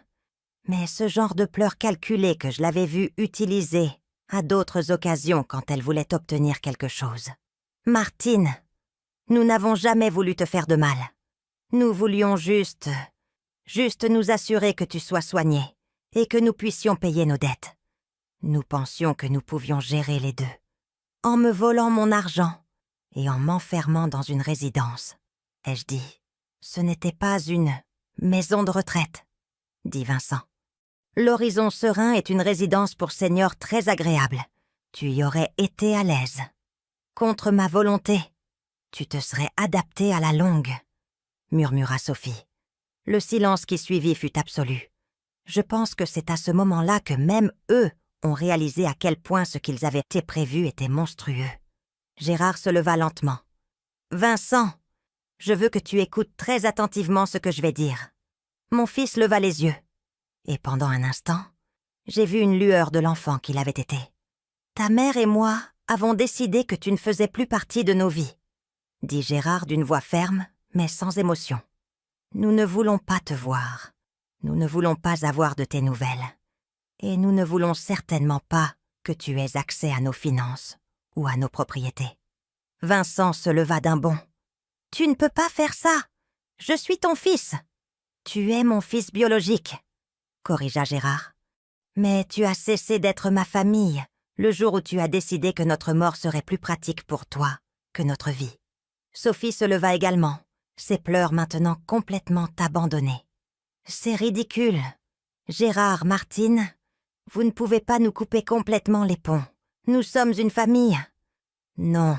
mais ce genre de pleurs calculés que je l'avais vue utiliser à d'autres occasions quand elle voulait obtenir quelque chose. « Martine, nous n'avons jamais voulu te faire de mal. Nous voulions juste nous assurer que tu sois soignée et que nous puissions payer nos dettes. Nous pensions que nous pouvions gérer les deux. En me volant mon argent et en m'enfermant dans une résidence, ai-je dit. Ce n'était pas une maison de retraite, dit Vincent. L'Horizon Serein est une résidence pour seniors très agréable. Tu y aurais été à l'aise. Contre ma volonté, tu te serais adapté à la longue, murmura Sophie. Le silence qui suivit fut absolu. Je pense que c'est à ce moment-là que même eux ont réalisé à quel point ce qu'ils avaient prévu était monstrueux. Gérard se leva lentement. « Vincent, je veux que tu écoutes très attentivement ce que je vais dire. » Mon fils leva les yeux. Et pendant un instant, j'ai vu une lueur de l'enfant qu'il avait été. « Ta mère et moi avons décidé que tu ne faisais plus partie de nos vies, » dit Gérard d'une voix ferme, mais sans émotion. « Nous ne voulons pas te voir. Nous ne voulons pas avoir de tes nouvelles. Et nous ne voulons certainement pas que tu aies accès à nos finances ou à nos propriétés. » Vincent se leva d'un bond. « Tu ne peux pas faire ça. Je suis ton fils. »« Tu es mon fils biologique, » corrigea Gérard. « Mais tu as cessé d'être ma famille le jour où tu as décidé que notre mort serait plus pratique pour toi que notre vie. » Sophie se leva également, ses pleurs maintenant complètement abandonnés. « C'est ridicule. Gérard, Martine, vous ne pouvez pas nous couper complètement les ponts. Nous sommes une famille. »« Non, »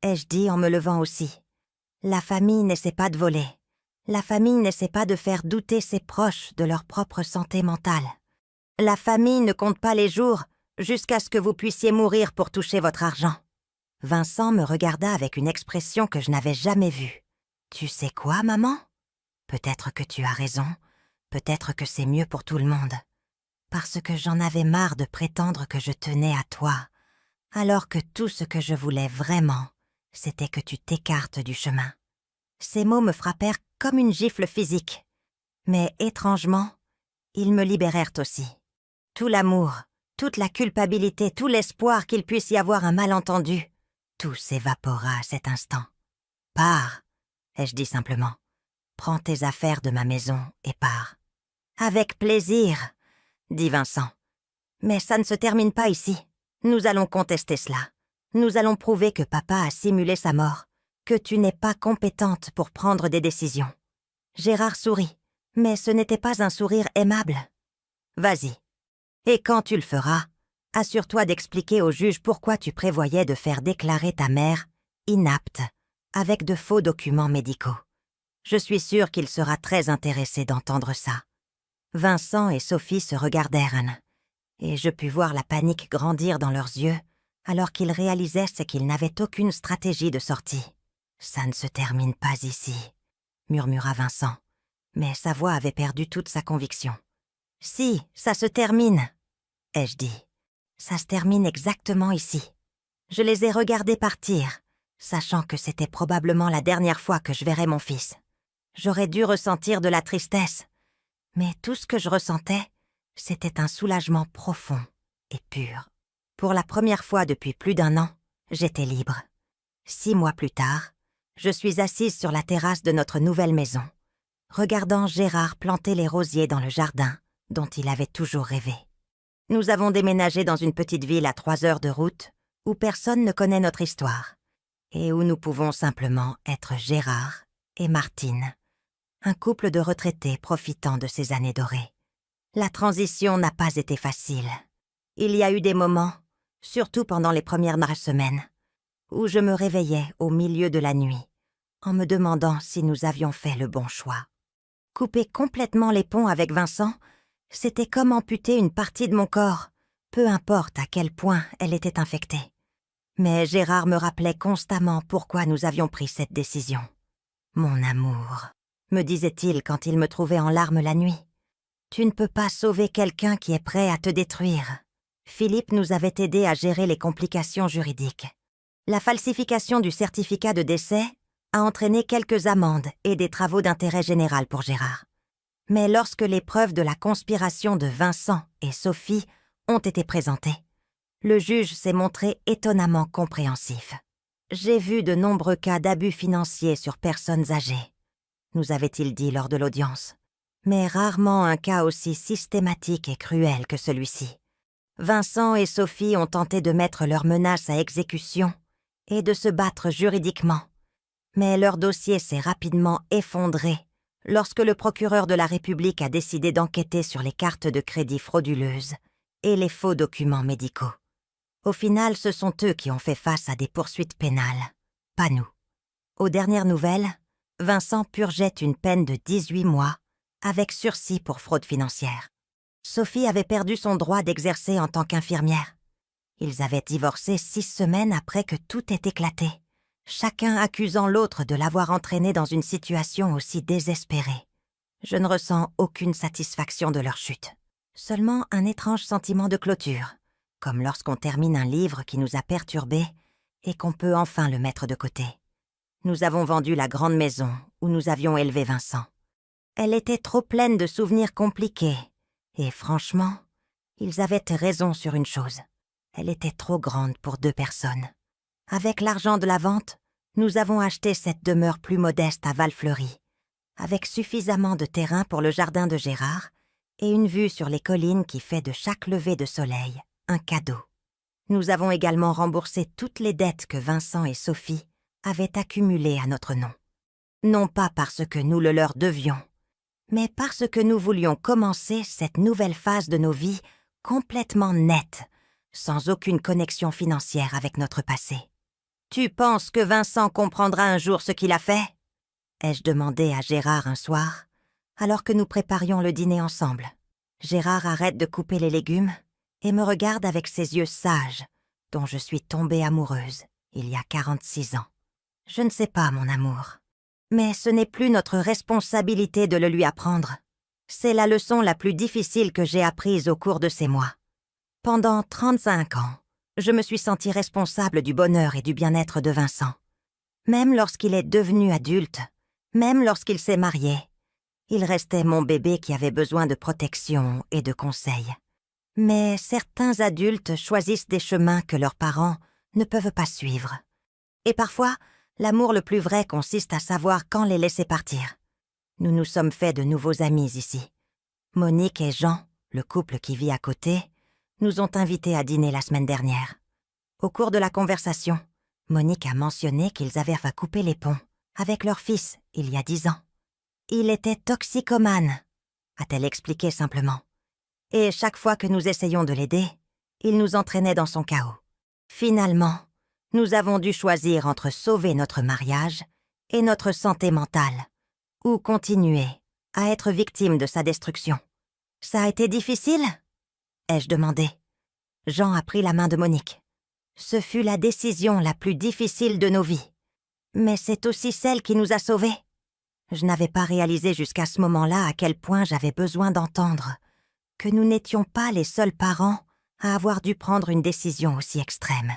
ai-je dit en me levant aussi. « La famille n'essaie pas de voler. La famille n'essaie pas de faire douter ses proches de leur propre santé mentale. La famille ne compte pas les jours jusqu'à ce que vous puissiez mourir pour toucher votre argent. » Vincent me regarda avec une expression que je n'avais jamais vue. « Tu sais quoi, maman? Peut-être que tu as raison. Peut-être que c'est mieux pour tout le monde. Parce que j'en avais marre de prétendre que je tenais à toi, alors que tout ce que je voulais vraiment, c'était que tu t'écartes du chemin. Ces mots me frappèrent comme une gifle physique. Mais étrangement, ils me libérèrent aussi. Tout l'amour, toute la culpabilité, tout l'espoir qu'il puisse y avoir un malentendu, tout s'évapora à cet instant. « Pars », ai-je dit simplement. « Prends tes affaires de ma maison et pars. »« Avec plaisir », dit Vincent. « Mais ça ne se termine pas ici. Nous allons contester cela. Nous allons prouver que papa a simulé sa mort, que tu n'es pas compétente pour prendre des décisions. » Gérard sourit, mais ce n'était pas un sourire aimable. « Vas-y. Et quand tu le feras, assure-toi d'expliquer au juge pourquoi tu prévoyais de faire déclarer ta mère inapte avec de faux documents médicaux. Je suis sûre qu'il sera très intéressé d'entendre ça. » Vincent et Sophie se regardèrent, et je pus voir la panique grandir dans leurs yeux alors qu'ils réalisaient qu'ils n'avaient aucune stratégie de sortie. « Ça ne se termine pas ici, » murmura Vincent, mais sa voix avait perdu toute sa conviction. « Si, ça se termine, » ai-je dit. « Ça se termine exactement ici. » Je les ai regardés partir, sachant que c'était probablement la dernière fois que je verrais mon fils. J'aurais dû ressentir de la tristesse, mais tout ce que je ressentais, c'était un soulagement profond et pur. Pour la première fois depuis plus d'1 an, j'étais libre. 6 mois plus tard, je suis assise sur la terrasse de notre nouvelle maison, regardant Gérard planter les rosiers dans le jardin dont il avait toujours rêvé. Nous avons déménagé dans une petite ville à 3 heures de route où personne ne connaît notre histoire et où nous pouvons simplement être Gérard et Martine, un couple de retraités profitant de ces années dorées. La transition n'a pas été facile. Il y a eu des moments, surtout pendant les premières semaines, où je me réveillais au milieu de la nuit, en me demandant si nous avions fait le bon choix. Couper complètement les ponts avec Vincent, c'était comme amputer une partie de mon corps, peu importe à quel point elle était infectée. Mais Gérard me rappelait constamment pourquoi nous avions pris cette décision. « Mon amour », me disait-il quand il me trouvait en larmes la nuit. « Tu ne peux pas sauver quelqu'un qui est prêt à te détruire. » Philippe nous avait aidés à gérer les complications juridiques. La falsification du certificat de décès a entraîné quelques amendes et des travaux d'intérêt général pour Gérard. Mais lorsque les preuves de la conspiration de Vincent et Sophie ont été présentées, le juge s'est montré étonnamment compréhensif. « J'ai vu de nombreux cas d'abus financiers sur personnes âgées », nous avait-il dit lors de l'audience, mais rarement un cas aussi systématique et cruel que celui-ci. Vincent et Sophie ont tenté de mettre leurs menaces à exécution et de se battre juridiquement, mais leur dossier s'est rapidement effondré lorsque le procureur de la République a décidé d'enquêter sur les cartes de crédit frauduleuses et les faux documents médicaux. Au final, ce sont eux qui ont fait face à des poursuites pénales, pas nous. Aux dernières nouvelles, Vincent purgeait une peine de 18 mois avec sursis pour fraude financière. Sophie avait perdu son droit d'exercer en tant qu'infirmière. Ils avaient divorcé 6 semaines après que tout ait éclaté, chacun accusant l'autre de l'avoir entraîné dans une situation aussi désespérée. Je ne ressens aucune satisfaction de leur chute, seulement un étrange sentiment de clôture, comme lorsqu'on termine un livre qui nous a perturbés et qu'on peut enfin le mettre de côté. Nous avons vendu la grande maison où nous avions élevé Vincent. Elle était trop pleine de souvenirs compliqués, et franchement, ils avaient raison sur une chose. Elle était trop grande pour 2 personnes. Avec l'argent de la vente, nous avons acheté cette demeure plus modeste à Val-Fleury, avec suffisamment de terrain pour le jardin de Gérard et une vue sur les collines qui fait de chaque lever de soleil un cadeau. Nous avons également remboursé toutes les dettes que Vincent et Sophie avaient accumulées à notre nom. Non pas parce que nous le leur devions, mais parce que nous voulions commencer cette nouvelle phase de nos vies complètement nette, sans aucune connexion financière avec notre passé. « Tu penses que Vincent comprendra un jour ce qu'il a fait ?» ai-je demandé à Gérard un soir, alors que nous préparions le dîner ensemble. Gérard arrête de couper les légumes et me regarde avec ses yeux sages, dont je suis tombée amoureuse il y a 46 ans. « Je ne sais pas, mon amour, mais ce n'est plus notre responsabilité de le lui apprendre. C'est la leçon la plus difficile que j'ai apprise au cours de ces mois. Pendant 35 ans, je me suis sentie responsable du bonheur et du bien-être de Vincent. Même lorsqu'il est devenu adulte, Même lorsqu'il s'est marié, il restait mon bébé qui avait besoin de protection et de conseils. Mais certains adultes choisissent des chemins que leurs parents ne peuvent pas suivre. Et parfois, l'amour le plus vrai consiste à savoir quand les laisser partir. Nous nous sommes fait de nouveaux amis ici. Monique et Jean, le couple qui vit à côté, nous ont invités à dîner la semaine dernière. Au cours de la conversation, Monique a mentionné qu'ils avaient coupé les ponts avec leur fils il y a 10 ans. Il était toxicomane, a-t-elle expliqué simplement. Et chaque fois que nous essayions de l'aider, il nous entraînait dans son chaos. Finalement, nous avons dû choisir entre sauver notre mariage et notre santé mentale, ou continuer à être victime de sa destruction. Ça a été difficile ? Ai-je demandé. Jean a pris la main de Monique. Ce fut la décision la plus difficile de nos vies. Mais c'est aussi celle qui nous a sauvés. Je n'avais pas réalisé jusqu'à ce moment-là à quel point j'avais besoin d'entendre que nous n'étions pas les seuls parents à avoir dû prendre une décision aussi extrême.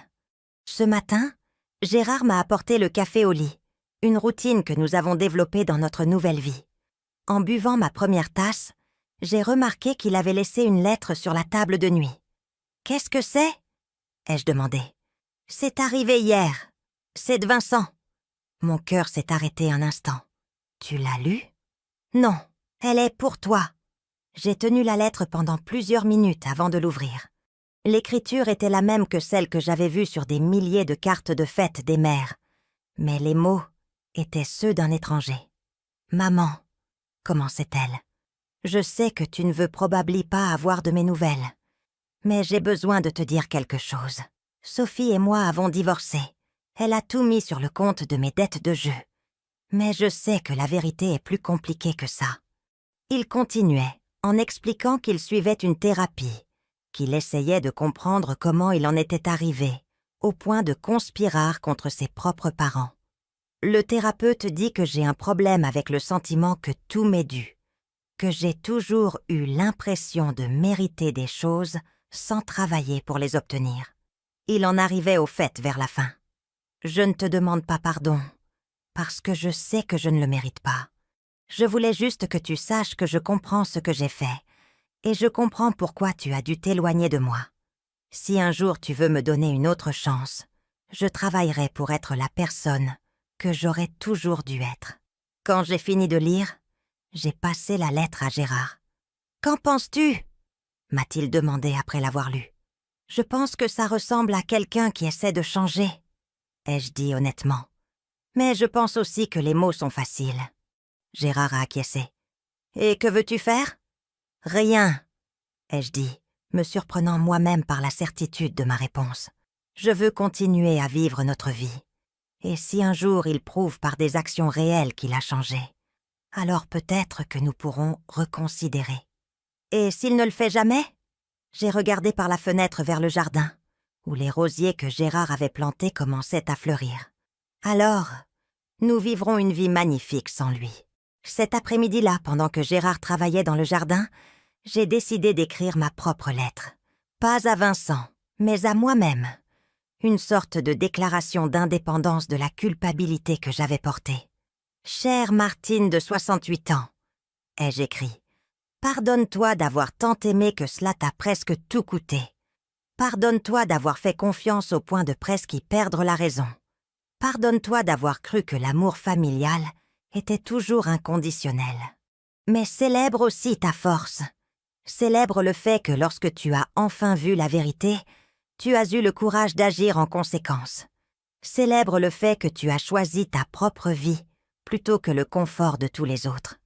Ce matin, Gérard m'a apporté le café au lit, une routine que nous avons développée dans notre nouvelle vie. En buvant ma première tasse, j'ai remarqué qu'il avait laissé une lettre sur la table de nuit. « Qu'est-ce que c'est ?» ai-je demandé. « C'est arrivé hier. C'est de Vincent. » Mon cœur s'est arrêté un instant. « Tu l'as lue ?»« Non, elle est pour toi. » J'ai tenu la lettre pendant plusieurs minutes avant de l'ouvrir. L'écriture était la même que celle que j'avais vue sur des milliers de cartes de fête des mères, mais les mots étaient ceux d'un étranger. « Maman, » commençait-elle, « je sais que tu ne veux probablement pas avoir de mes nouvelles, mais j'ai besoin de te dire quelque chose. Sophie et moi avons divorcé. Elle a tout mis sur le compte de mes dettes de jeu. Mais je sais que la vérité est plus compliquée que ça. » Il continuait en expliquant qu'il suivait une thérapie, qu'il essayait de comprendre comment il en était arrivé, au point de conspirer contre ses propres parents. Le thérapeute dit que j'ai un problème avec le sentiment que tout m'est dû, que j'ai toujours eu l'impression de mériter des choses sans travailler pour les obtenir. Il en arrivait au fait vers la fin. Je ne te demande pas pardon, parce que je sais que je ne le mérite pas. Je voulais juste que tu saches que je comprends ce que j'ai fait, et je comprends pourquoi tu as dû t'éloigner de moi. Si un jour tu veux me donner une autre chance, je travaillerai pour être la personne que j'aurais toujours dû être. Quand j'ai fini de lire, j'ai passé la lettre à Gérard. « Qu'en penses-tu » m'a-t-il demandé après l'avoir lue. « Je pense que ça ressemble à quelqu'un qui essaie de changer, » ai-je dit honnêtement. « Mais je pense aussi que les mots sont faciles. » Gérard a acquiescé. « Et que veux-tu faire ?»« Rien, » ai-je dit, me surprenant moi-même par la certitude de ma réponse. « Je veux continuer à vivre notre vie. Et si un jour il prouve par des actions réelles qu'il a changé, alors peut-être que nous pourrons reconsidérer. » « Et s'il ne le fait jamais ?» J'ai regardé par la fenêtre vers le jardin, où les rosiers que Gérard avait plantés commençaient à fleurir. « Alors, nous vivrons une vie magnifique sans lui. » Cet après-midi-là, pendant que Gérard travaillait dans le jardin, j'ai décidé d'écrire ma propre lettre. Pas à Vincent, mais à moi-même. Une sorte de déclaration d'indépendance de la culpabilité que j'avais portée. « Chère Martine de 68 ans, » ai-je écrit. « Pardonne-toi d'avoir tant aimé que cela t'a presque tout coûté. Pardonne-toi d'avoir fait confiance au point de presque y perdre la raison. Pardonne-toi d'avoir cru que l'amour familial était toujours inconditionnel. Mais célèbre aussi ta force. Célèbre le fait que lorsque tu as enfin vu la vérité, tu as eu le courage d'agir en conséquence. Célèbre le fait que tu as choisi ta propre vie plutôt que le confort de tous les autres. »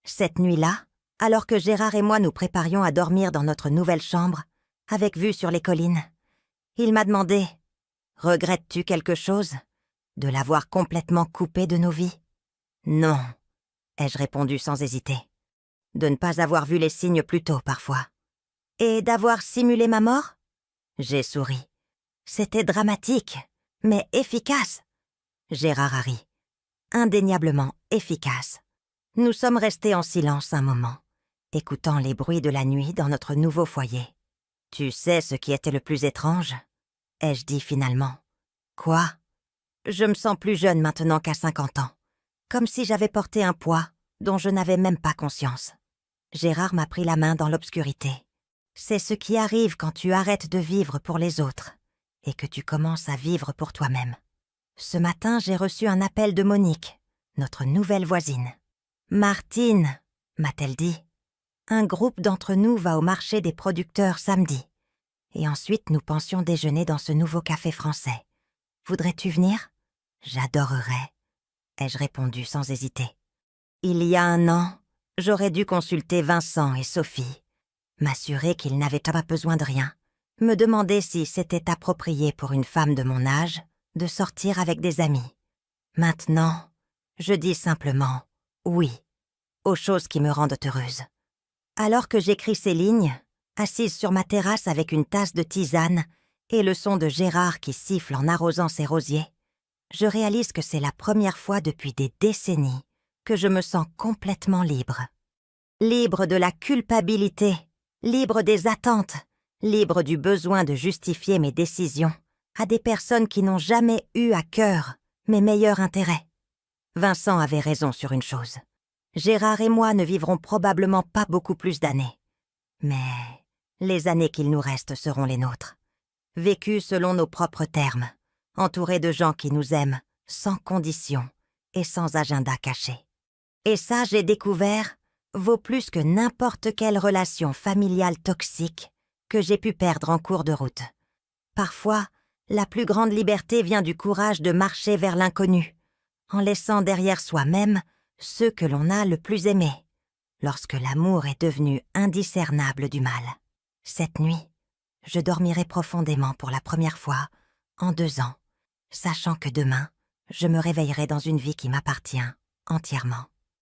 Cette nuit-là, alors que Gérard et moi nous préparions à dormir dans notre nouvelle chambre, avec vue sur les collines, il m'a demandé « Regrettes-tu quelque chose de l'avoir complètement coupé de nos vies ?»« Non, » ai-je répondu sans hésiter. « De ne pas avoir vu les signes plus tôt parfois. »« Et d'avoir simulé ma mort ?» J'ai souri. « C'était dramatique, mais efficace. » Gérard a ri. Indéniablement efficace. Nous sommes restés en silence un moment, écoutant les bruits de la nuit dans notre nouveau foyer. « Tu sais ce qui était le plus étrange ?» ai-je dit finalement. « Quoi ?» Je me sens plus jeune maintenant qu'à 50 ans. comme si j'avais porté un poids dont je n'avais même pas conscience. Gérard m'a pris la main dans l'obscurité. C'est ce qui arrive quand tu arrêtes de vivre pour les autres et que tu commences à vivre pour toi-même. Ce matin, j'ai reçu un appel de Monique, notre nouvelle voisine. « Martine, m'a-t-elle dit, un groupe d'entre nous va au marché des producteurs samedi. Et ensuite, nous pensions déjeuner dans ce nouveau café français. Voudrais-tu venir ? J'adorerais, ai-je répondu sans hésiter. Il y a 1 an, j'aurais dû consulter Vincent et Sophie, m'assurer qu'ils n'avaient pas besoin de rien, me demander si c'était approprié pour une femme de mon âge de sortir avec des amis. Maintenant, je dis simplement oui aux choses qui me rendent heureuse. Alors que j'écris ces lignes, assise sur ma terrasse avec une tasse de tisane et le son de Gérard qui siffle en arrosant ses rosiers, je réalise que c'est la première fois depuis des décennies que je me sens complètement libre. Libre de la culpabilité, libre des attentes, libre du besoin de justifier mes décisions à des personnes qui n'ont jamais eu à cœur mes meilleurs intérêts. Vincent avait raison sur une chose. Gérard et moi ne vivrons probablement pas beaucoup plus d'années. Mais les années qu'il nous reste seront les nôtres. Vécues selon nos propres termes, entourés de gens qui nous aiment, sans condition et sans agenda caché. Et ça, j'ai découvert, vaut plus que n'importe quelle relation familiale toxique que j'ai pu perdre en cours de route. Parfois, la plus grande liberté vient du courage de marcher vers l'inconnu, en laissant derrière soi-même ceux que l'on a le plus aimés, lorsque l'amour est devenu indiscernable du mal. Cette nuit, je dormirai profondément pour la première fois en 2 ans, sachant que demain, je me réveillerai dans une vie qui m'appartient entièrement.